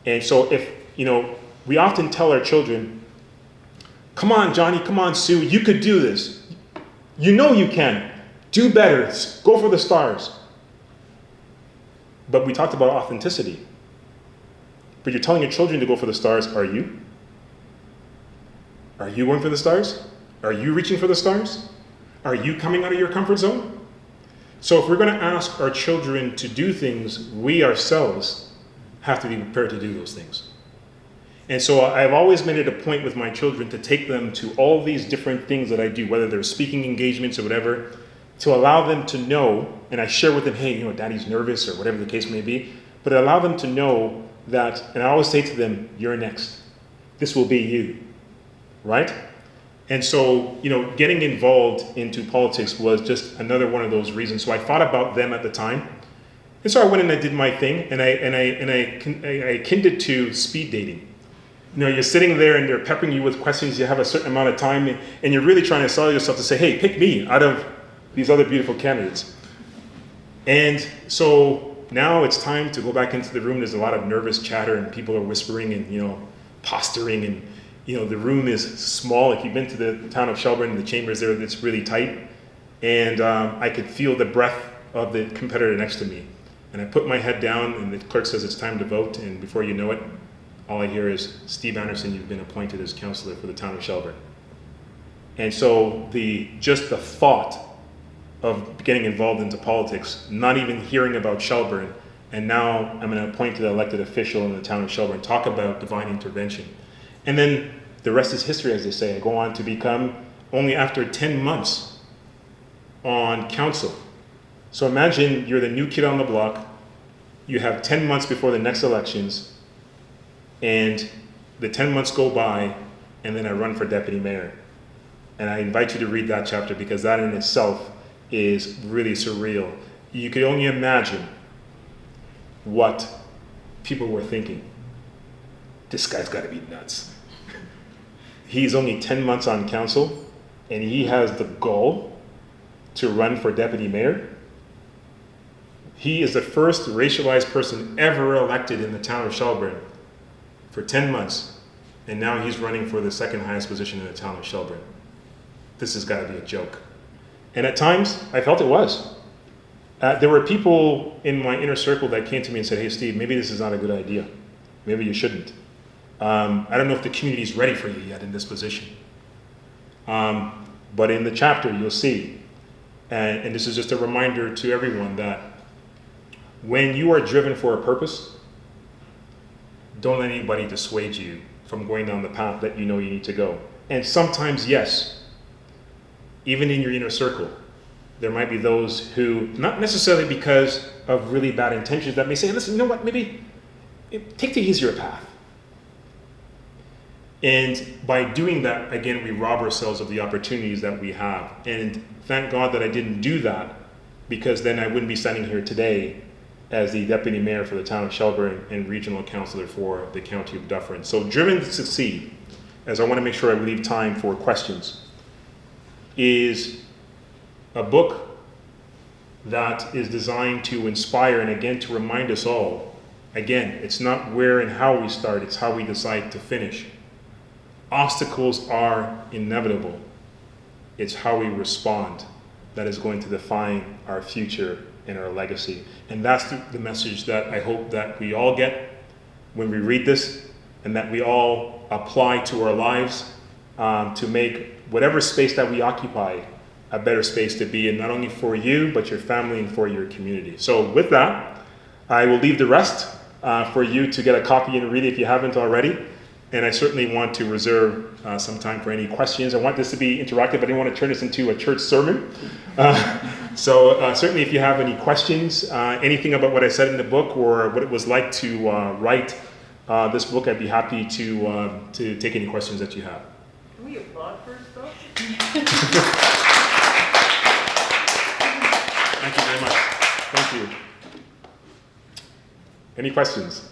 And so we often tell our children, come on, Johnny, come on, Sue, you could do this. You know you can. Do better. Go for the stars. But we talked about authenticity. But you're telling your children to go for the stars, are you? Are you going for the stars? Are you reaching for the stars? Are you coming out of your comfort zone? So if we're going to ask our children to do things, we ourselves have to be prepared to do those things. And so I've always made it a point with my children to take them to all these different things that I do, whether they're speaking engagements or whatever, to allow them to know, and I share with them, hey, daddy's nervous or whatever the case may be, but allow them to know that, and I always say to them, you're next. This will be you, right? And so, getting involved into politics was just another one of those reasons. So I thought about them at the time. And so I went and I did my thing, and I akined it to speed dating. You're sitting there and they're peppering you with questions. You have a certain amount of time, and you're really trying to sell yourself to say, hey, pick me out of these other beautiful candidates. And so now it's time to go back into the room. There's a lot of nervous chatter, and people are whispering and, posturing, and, the room is small. If you've been to the town of Shelburne, the chambers there, it's really tight. And I could feel the breath of the competitor next to me. And I put my head down, and the clerk says it's time to vote. And before you know it, all I hear is, Steve Anderson, you've been appointed as counselor for the town of Shelburne. And so just the thought of getting involved into politics, not even hearing about Shelburne, and now I'm an appointed elected official in the town of Shelburne, talk about divine intervention. And then the rest is history, as they say. I go on to become, only after 10 months on council. So imagine you're the new kid on the block, you have 10 months before the next elections, and the 10 months go by, and then I run for deputy mayor. And I invite you to read that chapter, because that in itself is really surreal. You could only imagine what people were thinking. This guy's got to be nuts. He's only 10 months on council, and he has the gall to run for deputy mayor. He is the first racialized person ever elected in the town of Shelburne for 10 months, and now he's running for the second highest position in the town of Shelburne. This has got to be a joke. And at times, I felt it was. There were people in my inner circle that came to me and said, hey, Steve, maybe this is not a good idea. Maybe you shouldn't. I don't know if the community's ready for you yet in this position. But in the chapter, you'll see, and this is just a reminder to everyone, that when you are driven for a purpose, don't let anybody dissuade you from going down the path that you know you need to go. And sometimes, yes, even in your inner circle, there might be those who, not necessarily because of really bad intentions, that may say, listen, you know what, maybe take the easier path. And by doing that, again, we rob ourselves of the opportunities that we have. And thank God that I didn't do that, because then I wouldn't be standing here today as the deputy mayor for the town of Shelburne and regional councillor for the county of Dufferin. So Driven to Succeed, as I want to make sure I leave time for questions, is a book that is designed to inspire and, again, to remind us all, again, it's not where and how we start, it's how we decide to finish. Obstacles are inevitable. It's how we respond that is going to define our future and our legacy. And that's the message that I hope that we all get when we read this, and that we all apply to our lives to make whatever space that we occupy a better space to be in, not only for you, but your family and for your community. So with that, I will leave the rest for you to get a copy and read it if you haven't already. And I certainly want to reserve some time for any questions. I want this to be interactive. I didn't want to turn this into a church sermon. So certainly if you have any questions, anything about what I said in the book or what it was like to write this book, I'd be happy to take any questions that you have. Can we applaud first, though? Thank you very much. Thank you. Any questions?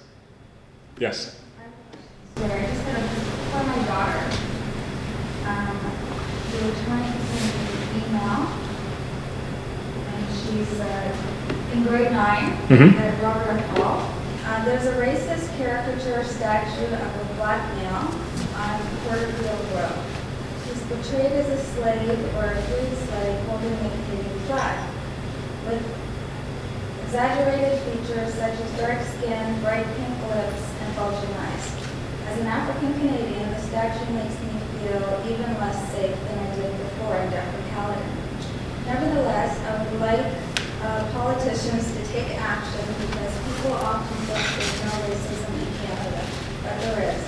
Yes. Sorry, I just got a for my daughter. We were trying to send an email, and she's in grade 9 at Robert F. Hall. There's a racist caricature statue of a black male on Porterfield Road. She's portrayed as a slave or a freed slave holding a Canadian flag, with exaggerated features such as dark skin, bright pink lips, and bulging eyes. As an African Canadian, the statue makes me feel feel even less safe than I did before in Dufferin Caledon. Nevertheless, I would like politicians to take action because people often think there's no racism in Canada, but there is.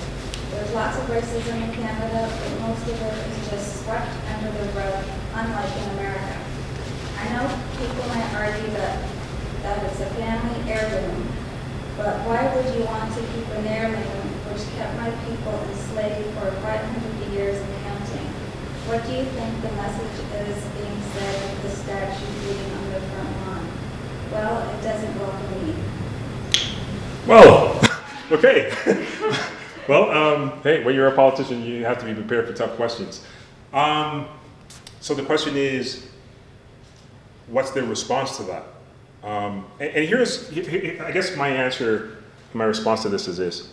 There's lots of racism in Canada, but most of it is just swept under the rug, unlike in America. I know people might argue that it's a family heirloom, but why would you want to keep an heirloom which kept my people enslaved for 500 years and counting? What do you think the message is being said with the statue leaning on the front lawn? Well, it doesn't welcome me. Well, okay. Well, hey, when you're a politician, you have to be prepared for tough questions. So the question is, what's their response to that? And here's, I guess my answer, my response to this is this.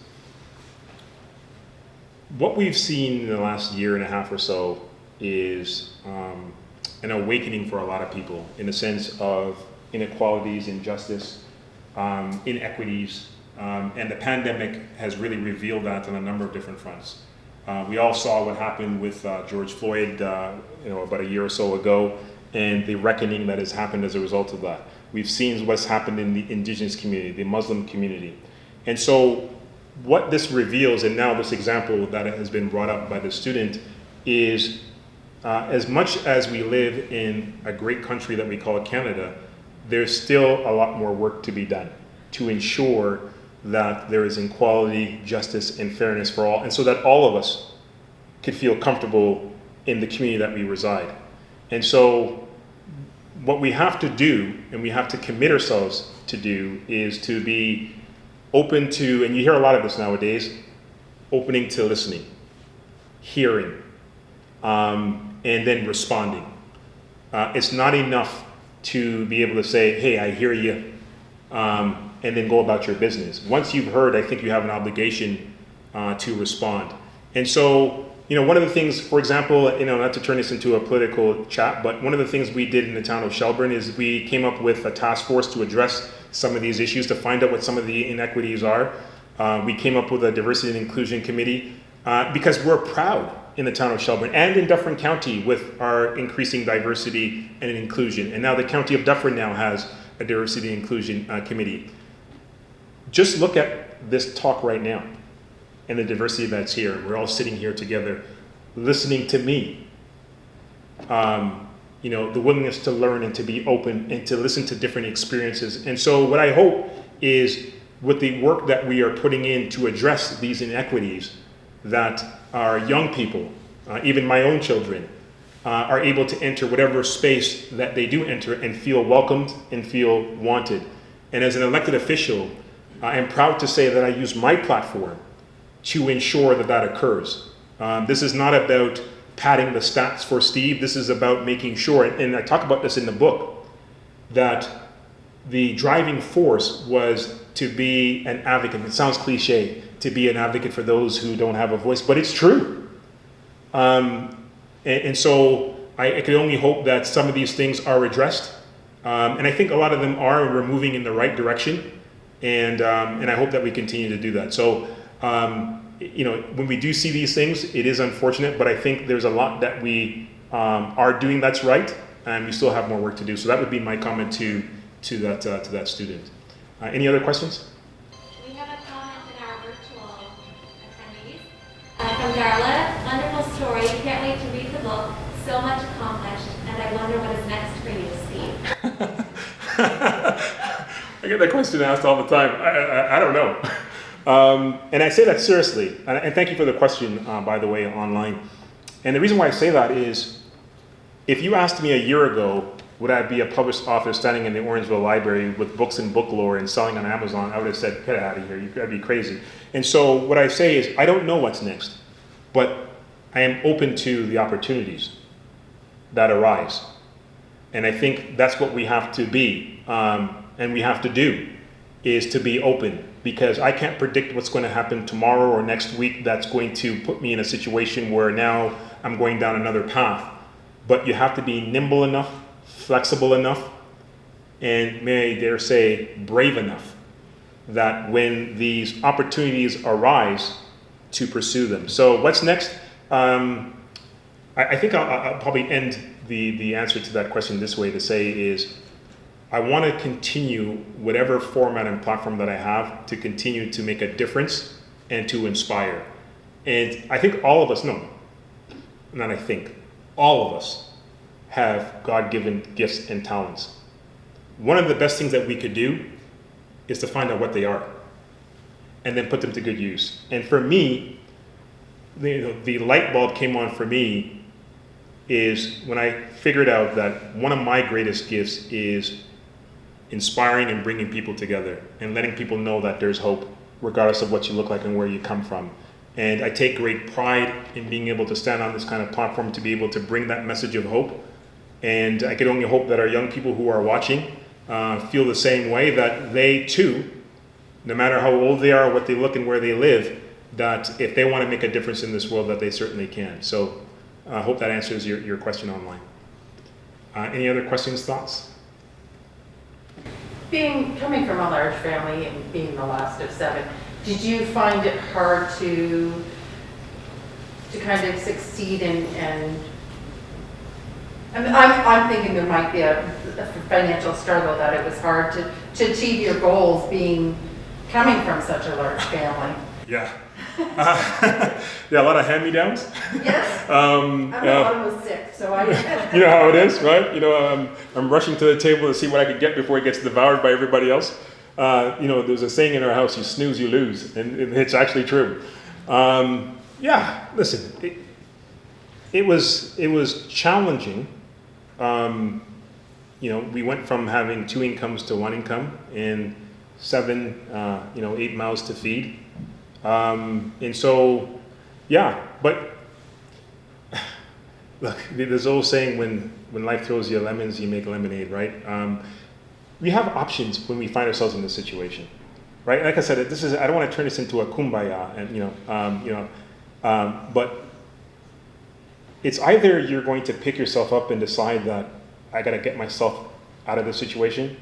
What we've seen in the last year and a half or so is an awakening for a lot of people in the sense of inequalities, injustice, inequities, and the pandemic has really revealed that on a number of different fronts. We all saw what happened with George Floyd, about a year or so ago, and the reckoning that has happened as a result of that. We've seen what's happened in the indigenous community, the Muslim community. And so what this reveals, and now this example that has been brought up by the student, is as much as we live in a great country that we call Canada, there's still a lot more work to be done to ensure that there is equality, justice, and fairness for all, and so that all of us could feel comfortable in the community that we reside. And so what we have to do, and we have to commit ourselves to do, is to be open to, and you hear a lot of this nowadays, opening to listening, hearing, and then responding. It's not enough to be able to say, hey, I hear you, and then go about your business. Once you've heard, I think you have an obligation to respond. And so, one of the things, for example, not to turn this into a political chat, but one of the things we did in the town of Shelburne is we came up with a task force to address some of these issues, to find out what some of the inequities are. We came up with a diversity and inclusion committee because we're proud in the town of Shelburne and in Dufferin County with our increasing diversity and inclusion. And now the county of Dufferin now has a diversity and inclusion committee. Just look at this talk right now and the diversity that's here. We're all sitting here together, listening to me. The willingness to learn and to be open and to listen to different experiences. And so what I hope is with the work that we are putting in to address these inequities, that our young people, even my own children, are able to enter whatever space that they do enter and feel welcomed and feel wanted. And as an elected official, I am proud to say that I use my platform to ensure that that occurs. This is not about padding the stats for Steve. This is about making sure, and I talk about this in the book, that the driving force was to be an advocate. It sounds cliche, to be an advocate for those who don't have a voice, but it's true. And so I can only hope that some of these things are addressed. And I think a lot of them are, and we're moving in the right direction. And I hope that we continue to do that. So, when we do see these things, it is unfortunate, but I think there's a lot that we are doing that's right, and we still have more work to do. So that would be my comment to that student. Any other questions? We have a comment in our virtual attendees. From Darla, wonderful story. Can't wait to read the book. So much accomplished, and I wonder what is next for you, Steve. I get that question asked all the time. I don't know. And I say that seriously. And thank you for the question, by the way, online. And the reason why I say that is, if you asked me a year ago, would I be a published author standing in the Orangeville Library with books in Booklore and selling on Amazon, I would have said, get out of here, you'd be crazy. And so what I say is, I don't know what's next, but I am open to the opportunities that arise. And I think that's what we have to be, and we have to do, is to be open, because I can't predict what's going to happen tomorrow or next week that's going to put me in a situation where now I'm going down another path. But you have to be nimble enough, flexible enough, and may I dare say brave enough, that when these opportunities arise, to pursue them. So what's next? I think I'll probably end the answer to that question this way to say is, I want to continue whatever format and platform that I have to continue to make a difference and to inspire. And I think all of us, all of us have God-given gifts and talents. One of the best things that we could do is to find out what they are and then put them to good use. And for me, the light bulb came on for me is when I figured out that one of my greatest gifts is inspiring and bringing people together and letting people know that there's hope, regardless of what you look like and where you come from. And I take great pride in being able to stand on this kind of platform to be able to bring that message of hope. And I can only hope that our young people who are watching feel the same way, that they too, no matter how old they are, what they look and where they live, that if they want to make a difference in this world, that they certainly can. So I hope that answers your question online. Any other questions, thoughts? Coming from a large family and being the last of 7, did you find it hard to kind of succeed and I'm thinking there might be a financial struggle, that it was hard to achieve your goals coming from such a large family? Yeah. Yeah, a lot of hand-me-downs. Yes. I'm the bottom of 6, so I. You know how it is, right? I'm rushing to the table to see what I could get before it gets devoured by everybody else. There's a saying in our house: "You snooze, you lose," and it's actually true. Yeah, listen, it was challenging. We went from having 2 incomes to 1 income and 8 mouths to feed. And so, yeah, but look, there's old saying, when life throws you lemons, you make lemonade, right? We have options when we find ourselves in this situation, right? Like I said, I don't want to turn this into a kumbaya, and but it's either you're going to pick yourself up and decide that I got to get myself out of this situation,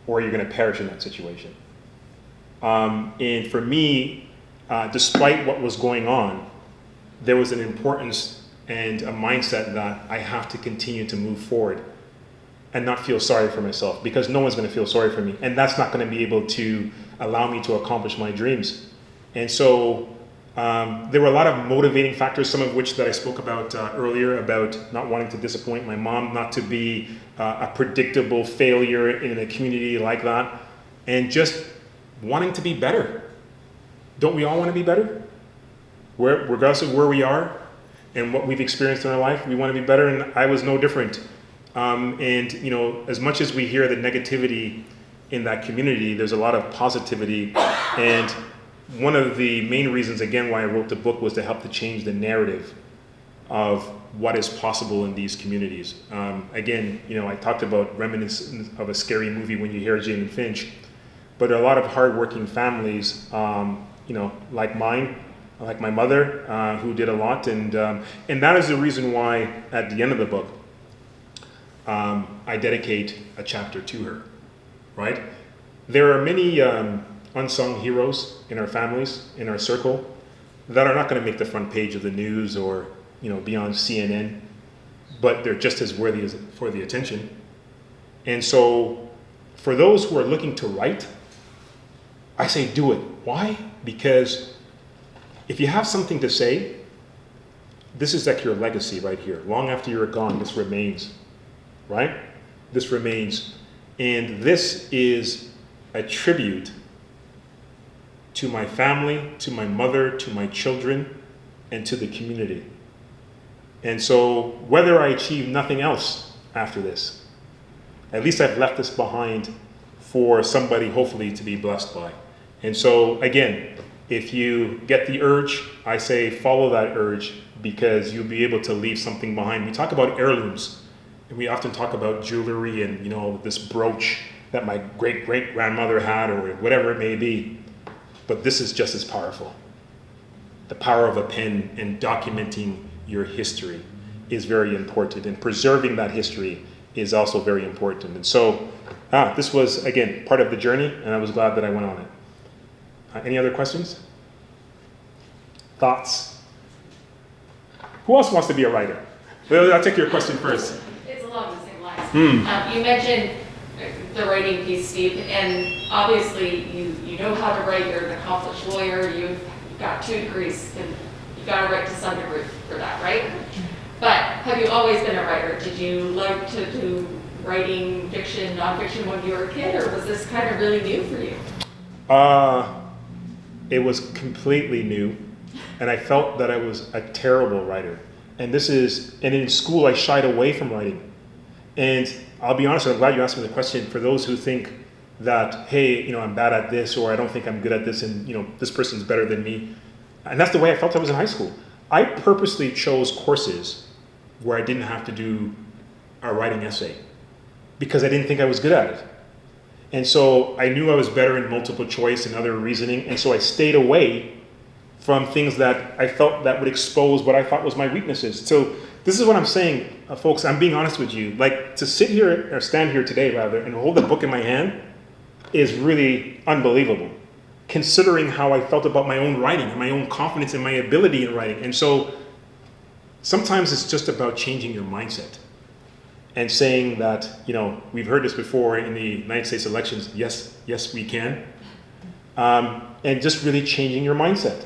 or you're going to perish in that situation. And for me, despite what was going on, there was an importance and a mindset that I have to continue to move forward and not feel sorry for myself, because no one's going to feel sorry for me, and that's not going to be able to allow me to accomplish my dreams. And so there were a lot of motivating factors, some of which that I spoke about earlier, about not wanting to disappoint my mom, not to be a predictable failure in a community like that, and just wanting to be better. Don't we all want to be better? Regardless of where we are and what we've experienced in our life, we want to be better, and I was no different. As much as we hear the negativity in that community, there's a lot of positivity. And one of the main reasons, again, why I wrote the book was to help to change the narrative of what is possible in these communities. I talked about reminiscence of a scary movie when you hear Jane and Finch, but there are a lot of hardworking families, like mine, like my mother, who did a lot, and that is the reason why at the end of the book, I dedicate a chapter to her, right? There are many unsung heroes in our families, in our circle, that are not going to make the front page of the news or be on CNN, but they're just as worthy for the attention. And so for those who are looking to write, I say do it. Why? Because if you have something to say, this is like your legacy right here. Long after you're gone, this remains, right? This remains. And this is a tribute to my family, to my mother, to my children, and to the community. And so whether I achieve nothing else after this, at least I've left this behind for somebody hopefully to be blessed by. And so again, if you get the urge, I say follow that urge, because you'll be able to leave something behind. We talk about heirlooms, and we often talk about jewelry and this brooch that my great-great-grandmother had, or whatever it may be. But this is just as powerful. The power of a pen and documenting your history is very important, and preserving that history is also very important. And so this was, again, part of the journey, and I was glad that I went on it. Any other questions? Thoughts? Who else wants to be a writer? Well, I'll take your question first. It's along the same lines. Hmm. You mentioned the writing piece, Steve, and obviously you know how to write. You're an accomplished lawyer. You've got 2 degrees, and you got to write to some degree for that, right? But have you always been a writer? Did you like to do writing fiction, nonfiction when you were a kid, or was this kind of really new for you? It was completely new, and I felt that I was a terrible writer. And in school I shied away from writing. And I'll be honest, I'm glad you asked me the question. For those who think that, hey, I'm bad at this, or I don't think I'm good at this, and this person's better than me. And that's the way I felt I was in high school. I purposely chose courses where I didn't have to do a writing essay because I didn't think I was good at it. And so I knew I was better in multiple choice and other reasoning, and so I stayed away from things that I felt that would expose what I thought was my weaknesses. So this is what I'm saying, folks, I'm being honest with you. Like, to sit here, or stand here today rather, and hold a book in my hand is really unbelievable, considering how I felt about my own writing and my own confidence in my ability in writing. And so sometimes it's just about changing your mindset and saying that, we've heard this before in the United States elections, yes, we can. And just really changing your mindset.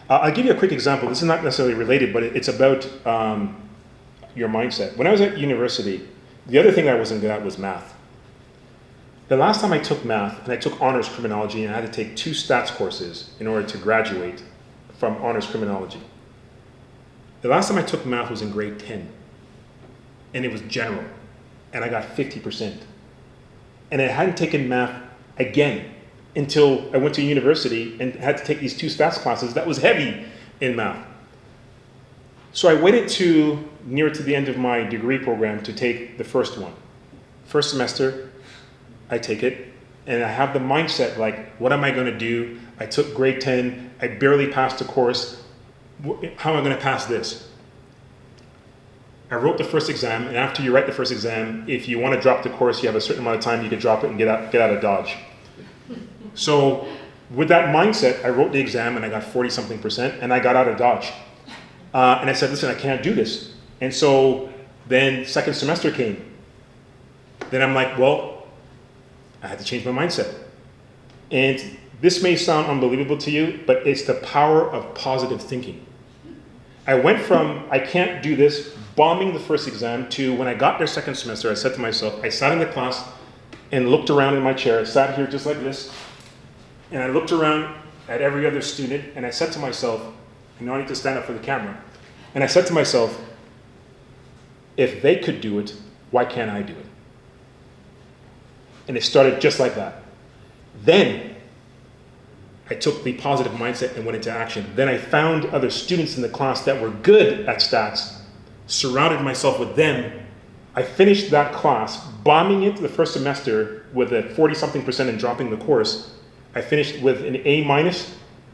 I'll give you a quick example. This is not necessarily related, but it's about your mindset. When I was at university, the other thing I wasn't good at was math. The last time I took math, and I took honors criminology, and I had to take 2 stats courses in order to graduate from honors criminology. The last time I took math was in grade 10. And it was general, and I got 50%. And I hadn't taken math again until I went to university and had to take these 2 stats classes that was heavy in math. So I waited to near to the end of my degree program to take the first one. First semester, I take it, and I have the mindset like, what am I going to do? I took grade 10, I barely passed the course. How am I going to pass this? I wrote the first exam, and after you write the first exam, if you want to drop the course, you have a certain amount of time you can drop it and get out of Dodge. So with that mindset, I wrote the exam and I got 40-something% and I got out of Dodge. And I said, listen, I can't do this. And so then second semester came. Then I'm like, well, I had to change my mindset. And this may sound unbelievable to you, but it's the power of positive thinking. I went from, I can't do this, bombing the first exam, to when I got there second semester, I said to myself, I sat in the class and looked around in my chair. I sat here just like this, and I looked around at every other student, and I said to myself, and now I need to stand up for the camera, and I said to myself, if they could do it, why can't I do it? And it started just like that. Then I took the positive mindset and went into action. Then I found other students in the class that were good at stats, surrounded myself with them. I finished that class, bombing it the first semester with a 40-something% and dropping the course. I finished with an A-,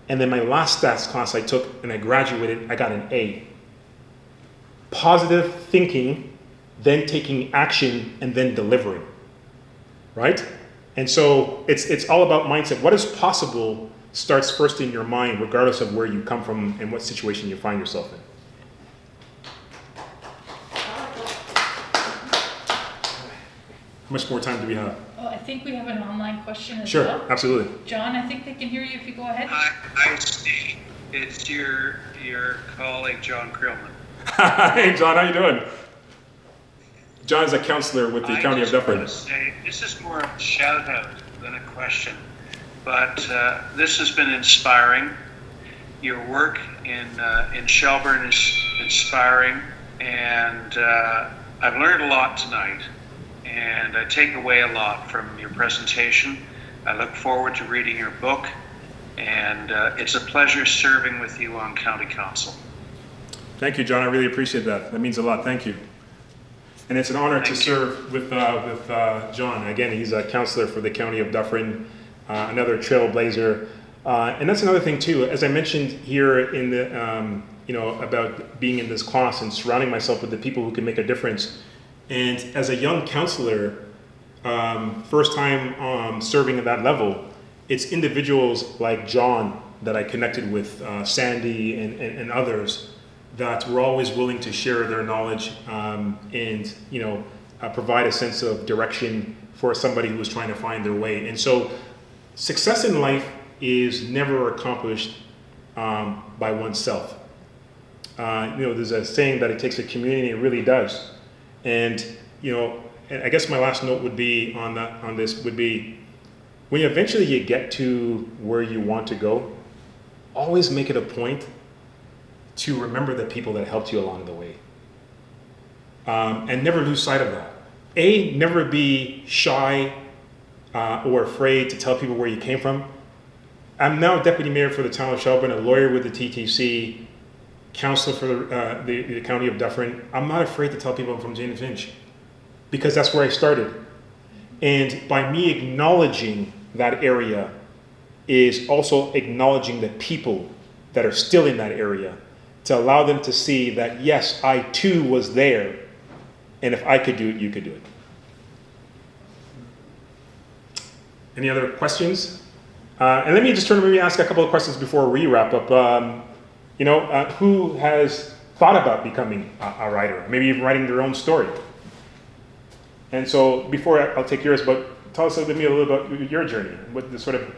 and then my last stats class I took and I graduated, I got an A. Positive thinking, then taking action, and then delivering, right? And so it's all about mindset. What is possible starts first in your mind, regardless of where you come from and what situation you find yourself in. How much more time do we have? Oh, I think we have an online question as Sure, well. absolutely. John, I think they can hear you if you go ahead. Hi, Steve. It's your colleague, John Krillman. Hey, John, how you doing? John's a counselor with the County of Dufferin. I just want to say, this is more of a shout out than a question, but this has been inspiring. Your work in Shelburne is inspiring, and I've learned a lot tonight, and I take away a lot from your presentation. I look forward to reading your book, and it's a pleasure serving with you on County Council. Thank you, John. I really appreciate that. That means a lot. Thank you. And it's an honor to serve with John. Again, he's a counselor for the County of Dufferin, another trailblazer. And that's another thing too. As I mentioned here in the, about being in this class and surrounding myself with the people who can make a difference. And as a young counselor, first time serving at that level, it's individuals like John that I connected with, Sandy and others, that were always willing to share their knowledge and provide a sense of direction for somebody who was trying to find their way. And so success in life is never accomplished by oneself. There's a saying that it takes a community, and it really does. And and I guess my last note would be on this would be, when eventually you get to where you want to go, always make it a point to remember the people that helped you along the way. And never lose sight of that. Never be shy or afraid to tell people where you came from. I'm now deputy mayor for the town of Shelburne, a lawyer with the TTC, counselor for the county of Dufferin. I'm not afraid to tell people I'm from Jane and Finch, because that's where I started. And by me acknowledging that area is also acknowledging the people that are still in that area, to allow them to see that, yes, I too was there, and if I could do it, you could do it. Any other questions? And let me just turn to maybe ask a couple of questions before we wrap up. Who has thought about becoming a writer, maybe even writing their own story? And so before I'll take yours, but tell us a little about your journey.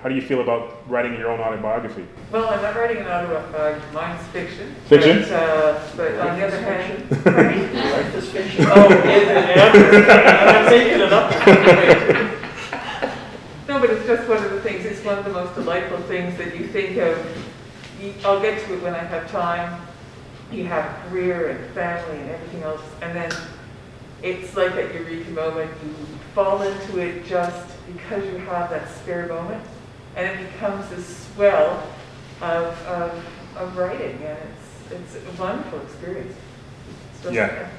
How do you feel about writing your own autobiography? Well, I'm not writing an autobiography. Mine's fiction. Fiction? But on the other hand, Life is fiction. oh, is it? I'm making it up. No, but it's just one of the things. It's one of the most delightful things that you think of. I'll get to it when I have time. You have a career and family and everything else, and then it's like that eureka moment. You fall into it just because you have that spare moment, and it becomes this swell of writing, and it's a wonderful experience. It's just, Yeah.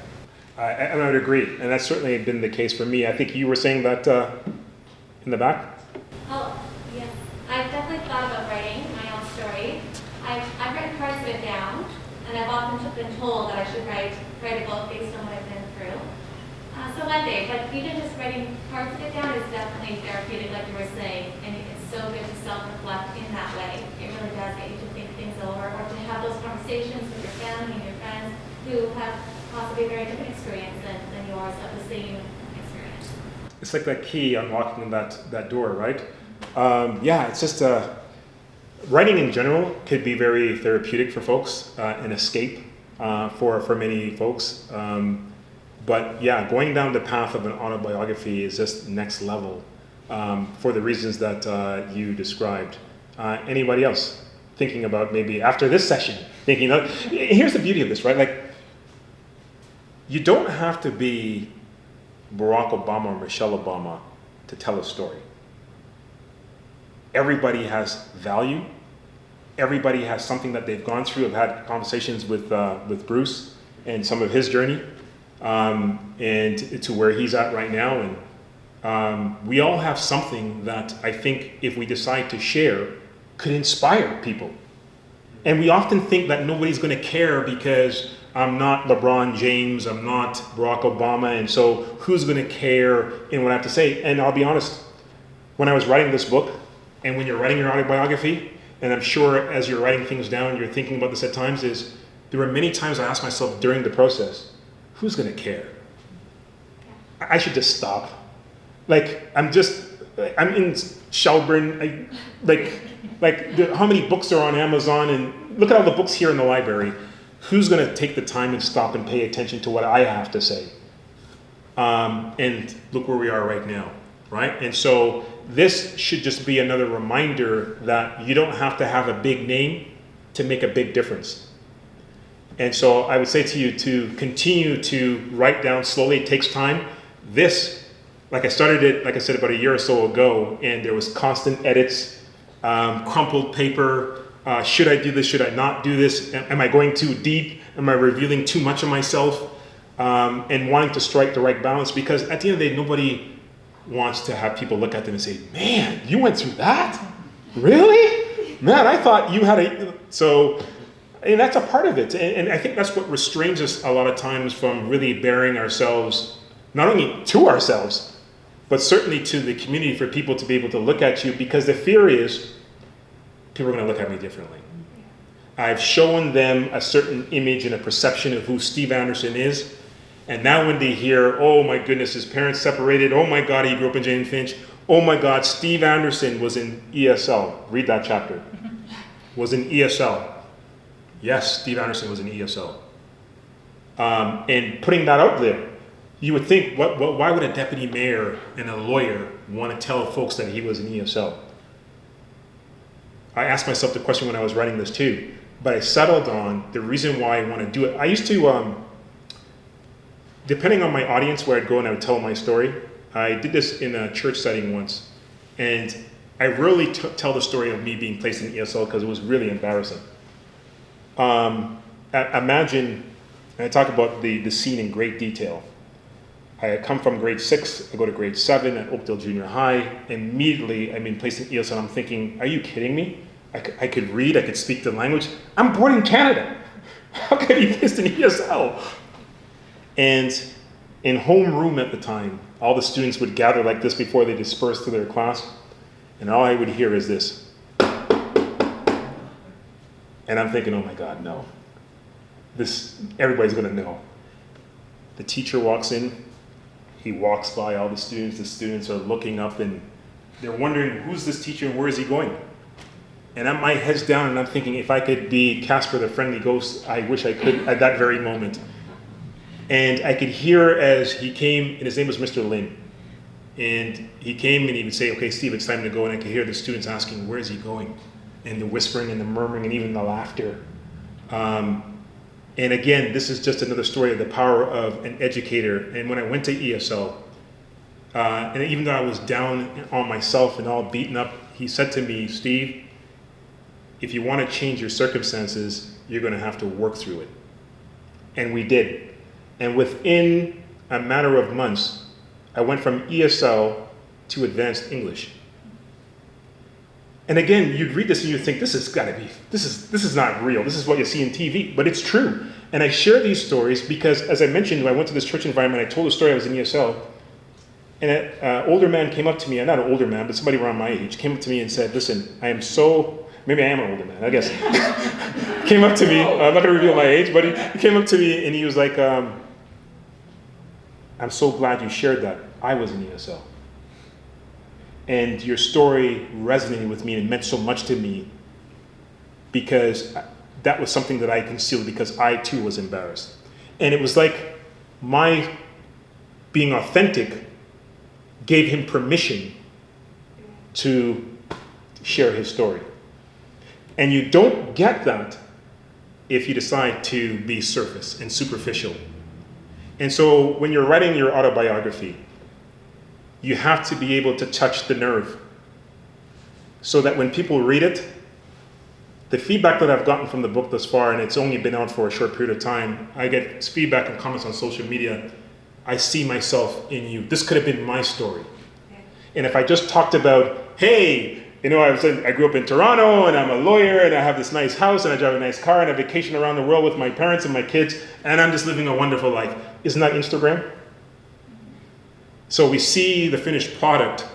I would agree, and that's certainly been the case for me. I think you were saying that in the back? Oh, yes. I've definitely thought about writing my own story. I've written parts of it down, and I've often been told that I should write a book based on what I've been through. So one day, but even just writing parts of it down is definitely therapeutic, like you were saying, and it's so good to self-reflect in that way. It really does get you to think things over, or to have those conversations with your family and your friends who have possibly a very different experience than yours of the same experience. It's like that key unlocking that door, right? It's just writing in general could be very therapeutic for folks, an escape for many folks. But yeah, going down the path of an autobiography is just next level for the reasons that you described. Anybody else thinking about maybe after this session, here's the beauty of this, right? Like, you don't have to be Barack Obama or Michelle Obama to tell a story. Everybody has value. Everybody has something that they've gone through. I've had conversations with Bruce and some of his journey. And to where he's at right now. And we all have something that I think if we decide to share could inspire people. And we often think that nobody's going to care because I'm not LeBron James, I'm not Barack Obama, and so who's going to care in what I have to say? And I'll be honest, when I was writing this book, and when you're writing your autobiography, and I'm sure as you're writing things down, you're thinking about this at times, there were many times I asked myself during the process, who's going to care? I should just stop. Like, I'm in Shelburne. How many books are on Amazon? And look at all the books here in the library. Who's going to take the time and stop and pay attention to what I have to say? And look where we are right now, right? And so this should just be another reminder that you don't have to have a big name to make a big difference. And so I would say to you to continue to write down slowly. It takes time. I started it, like I said, about a year or so ago, and there was constant edits, crumpled paper. Should I do this? Should I not do this? Am I going too deep? Am I revealing too much of myself? And wanting to strike the right balance, because at the end of the day, nobody wants to have people look at them and say, man, you went through that? Really? Man, I thought you had and that's a part of it. And I think that's what restrains us a lot of times from really bearing ourselves, not only to ourselves, but certainly to the community, for people to be able to look at you, because the fear is people are going to look at me differently. I've shown them a certain image and a perception of who Steve Anderson is. And now when they hear, oh my goodness, his parents separated, oh my God, he grew up in Jane and Finch, oh my God, Steve Anderson was in ESL. Read that chapter. Was in ESL. Yes, Steve Anderson was in ESL. And putting that out there, you would think, why would a deputy mayor and a lawyer want to tell folks that he was in ESL? I asked myself the question when I was writing this too, but I settled on the reason why I want to do it. I used to, depending on my audience where I'd go and I would tell my story, I did this in a church setting once, and I rarely tell the story of me being placed in ESL because it was really embarrassing. Imagine, and I talk about the scene in great detail. I had come from grade 6, I go to grade 7 at Oakdale Junior High. Immediately, I'm being placed in ESL, and I'm thinking, are you kidding me? I could read, I could speak the language. I'm born in Canada. How could I be placed in ESL? And in homeroom at the time, all the students would gather like this before they dispersed to their class, and all I would hear is this. And I'm thinking, oh my God, no. Everybody's gonna know. The teacher walks in, he walks by all the students are looking up and they're wondering, who's this teacher and where is he going? And my head's down and I'm thinking, if I could be Casper the Friendly Ghost, I wish I could at that very moment. And I could hear as he came, and his name was Mr. Lin. And he came and he would say, okay, Steve, it's time to go. And I could hear the students asking, where is he going? And the whispering and the murmuring and even the laughter. And again, this is just another story of the power of an educator. And when I went to ESL, and even though I was down on myself and all beaten up, he said to me, Steve, if you want to change your circumstances, you're going to have to work through it. And we did. And within a matter of months, I went from ESL to advanced English. And again, you'd read this and you'd think, this is not real. This is what you see in TV, but it's true. And I share these stories because, as I mentioned, when I went to this church environment, I told the story I was in ESL, and an older man came up to me, not an older man, but somebody around my age, came up to me and said, listen, maybe I am an older man, I guess. Came up to me, I'm not gonna reveal my age, but he came up to me and he was like, I'm so glad you shared that. I was in ESL. And your story resonated with me and it meant so much to me because that was something that I concealed because I too was embarrassed. And it was like my being authentic gave him permission to share his story. And you don't get that if you decide to be surface and superficial. And so when you're writing your autobiography, you have to be able to touch the nerve so that when people read it, the feedback that I've gotten from the book thus far, and it's only been out for a short period of time, I get feedback and comments on social media. I see myself in you. This could have been my story. And if I just talked about, hey, I grew up in Toronto and I'm a lawyer and I have this nice house and I drive a nice car and I vacation around the world with my parents and my kids and I'm just living a wonderful life. Isn't that Instagram? So we see the finished product,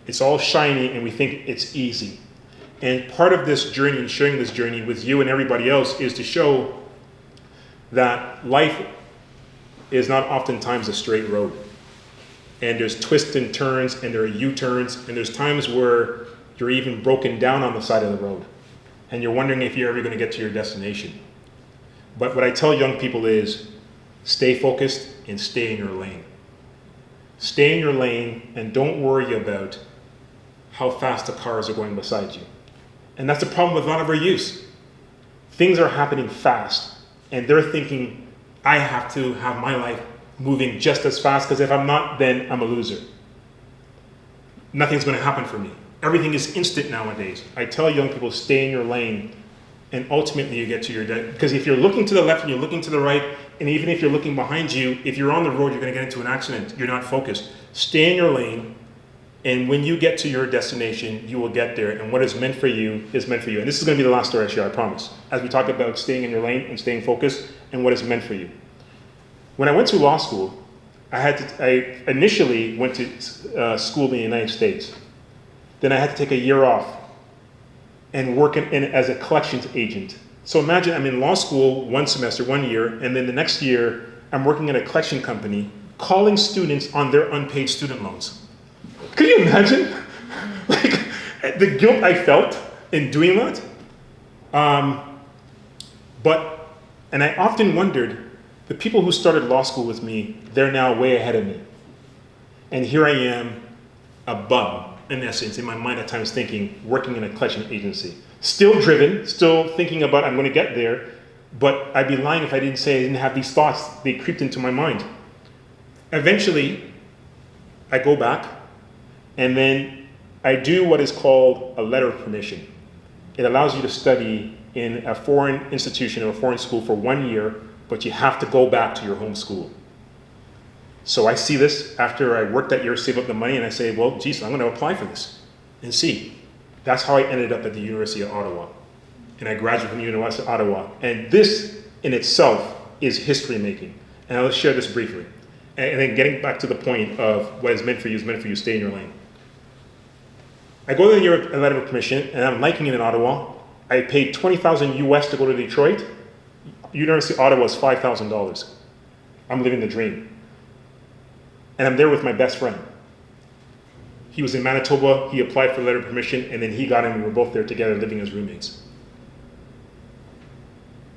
it's all shiny and we think it's easy. And part of this journey and sharing this journey with you and everybody else is to show that life is not oftentimes a straight road. And there's twists and turns and there are U-turns and there's times where you're even broken down on the side of the road and you're wondering if you're ever going to get to your destination. But what I tell young people is stay focused and stay in your lane. Stay in your lane and don't worry about how fast the cars are going beside you. And that's the problem with a lot of our youth. Things are happening fast and they're thinking, I have to have my life moving just as fast because if I'm not, then I'm a loser. Nothing's going to happen for me. Everything is instant nowadays. I tell young people, stay in your lane and ultimately you get to your because if you're looking to the left and you're looking to the right, and even if you're looking behind you, if you're on the road, you're going to get into an accident. You're not focused. Stay in your lane, and when you get to your destination, you will get there, and what is meant for you is meant for you. And this is going to be the last story I share, I promise, as we talk about staying in your lane and staying focused and what is meant for you. When I went to law school, I initially went to school in the United States. Then I had to take a year off and work as a collections agent So imagine I'm in law school one semester, 1 year, and then the next year I'm working at a collection company calling students on their unpaid student loans. Could you imagine? Like the guilt I felt in doing that? And I often wondered, the people who started law school with me, they're now way ahead of me. And here I am, a bum, in essence, in my mind at times thinking, working in a collection agency. Still driven, still thinking about I'm going to get there, but I'd be lying if I didn't say I didn't have these thoughts. They creeped into my mind. Eventually, I go back, and then I do what is called a letter of permission. It allows you to study in a foreign institution or a foreign school for 1 year, but you have to go back to your home school. So I see this after I worked that year, save up the money, and I say, well, geez, I'm going to apply for this and see. That's how I ended up at the University of Ottawa. And I graduated from the University of Ottawa. And this in itself is history making. And I'll share this briefly. And then getting back to the point of what is meant for you, stay in your lane. I go to the letter of permission, and I'm liking it in Ottawa. I paid $20,000 US to go to Detroit. University of Ottawa is $5,000. I'm living the dream. And I'm there with my best friend. He was in Manitoba, he applied for a letter of permission, and then he got in, and we were both there together living as roommates.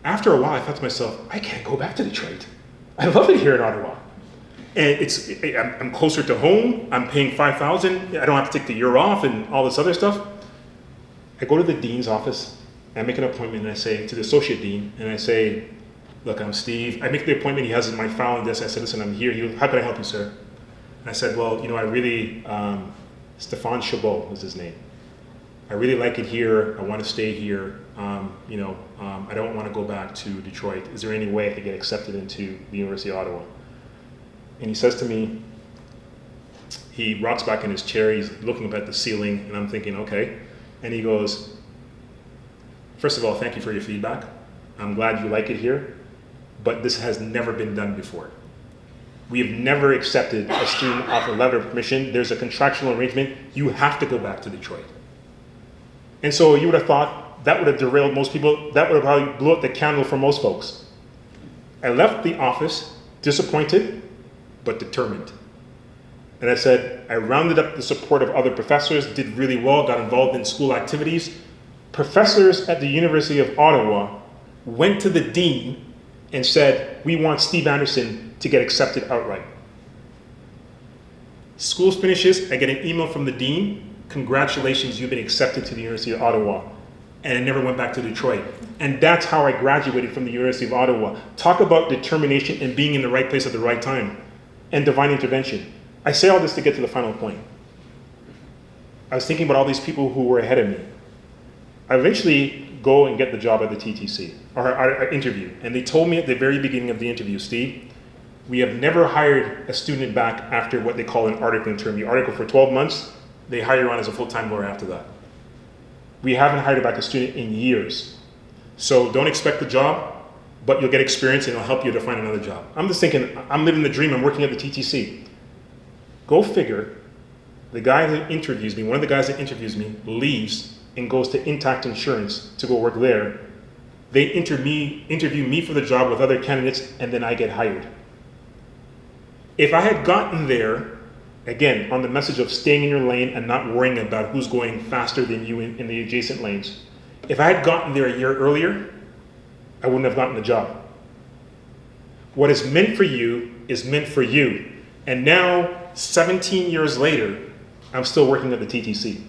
After a while, I thought to myself, I can't go back to Detroit. I love it here in Ottawa. And I'm closer to home, I'm paying $5,000, I don't have to take the year off and all this other stuff. I go to the dean's office, and I make an appointment, and I say to the associate dean, and I say, look, I'm Steve. I make the appointment, he has my file and this. I said, listen, I'm here. He goes, how can I help you, sir? And I said, well, I really, Stéphane Chabot was his name. I really like it here. I want to stay here. I don't want to go back to Detroit. Is there any way I could get accepted into the University of Ottawa? And he says to me, he rocks back in his chair, he's looking up at the ceiling, and I'm thinking, okay. And he goes, first of all, thank you for your feedback. I'm glad you like it here, but this has never been done before. We have never accepted a student off a letter of permission. There's a contractual arrangement. You have to go back to Detroit. And so you would have thought that would have derailed most people. That would have probably blew out the candle for most folks. I left the office disappointed, but determined. And I said, I rounded up the support of other professors, did really well, got involved in school activities. Professors at the University of Ottawa went to the dean and said, we want Steve Anderson to get accepted outright. School finishes, I get an email from the dean, congratulations, you've been accepted to the University of Ottawa. And I never went back to Detroit. And that's how I graduated from the University of Ottawa. Talk about determination and being in the right place at the right time, and divine intervention. I say all this to get to the final point. I was thinking about all these people who were ahead of me. I eventually go and get the job at the TTC, or our interview. And they told me at the very beginning of the interview, Steve, we have never hired a student back after what they call an articling term. You article for 12 months, they hire you on as a full-time lawyer after that. We haven't hired back a student in years. So don't expect the job, but you'll get experience and it'll help you to find another job. I'm just thinking, I'm living the dream, I'm working at the TTC. Go figure, the guy that interviews me, one of the guys that interviews me, leaves and goes to Intact Insurance to go work there. They interview me for the job with other candidates, and then I get hired. If I had gotten there, again, on the message of staying in your lane and not worrying about who's going faster than you in the adjacent lanes, if I had gotten there a year earlier, I wouldn't have gotten the job. What is meant for you is meant for you. And now, 17 years later, I'm still working at the TTC.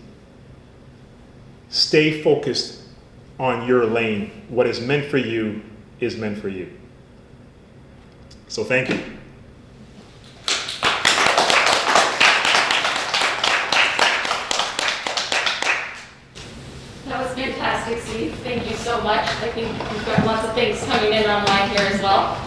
Stay focused on your lane. What is meant for you is meant for you. So thank you. That was fantastic, Steve. Thank you so much. I think we've got lots of things coming in online here as well.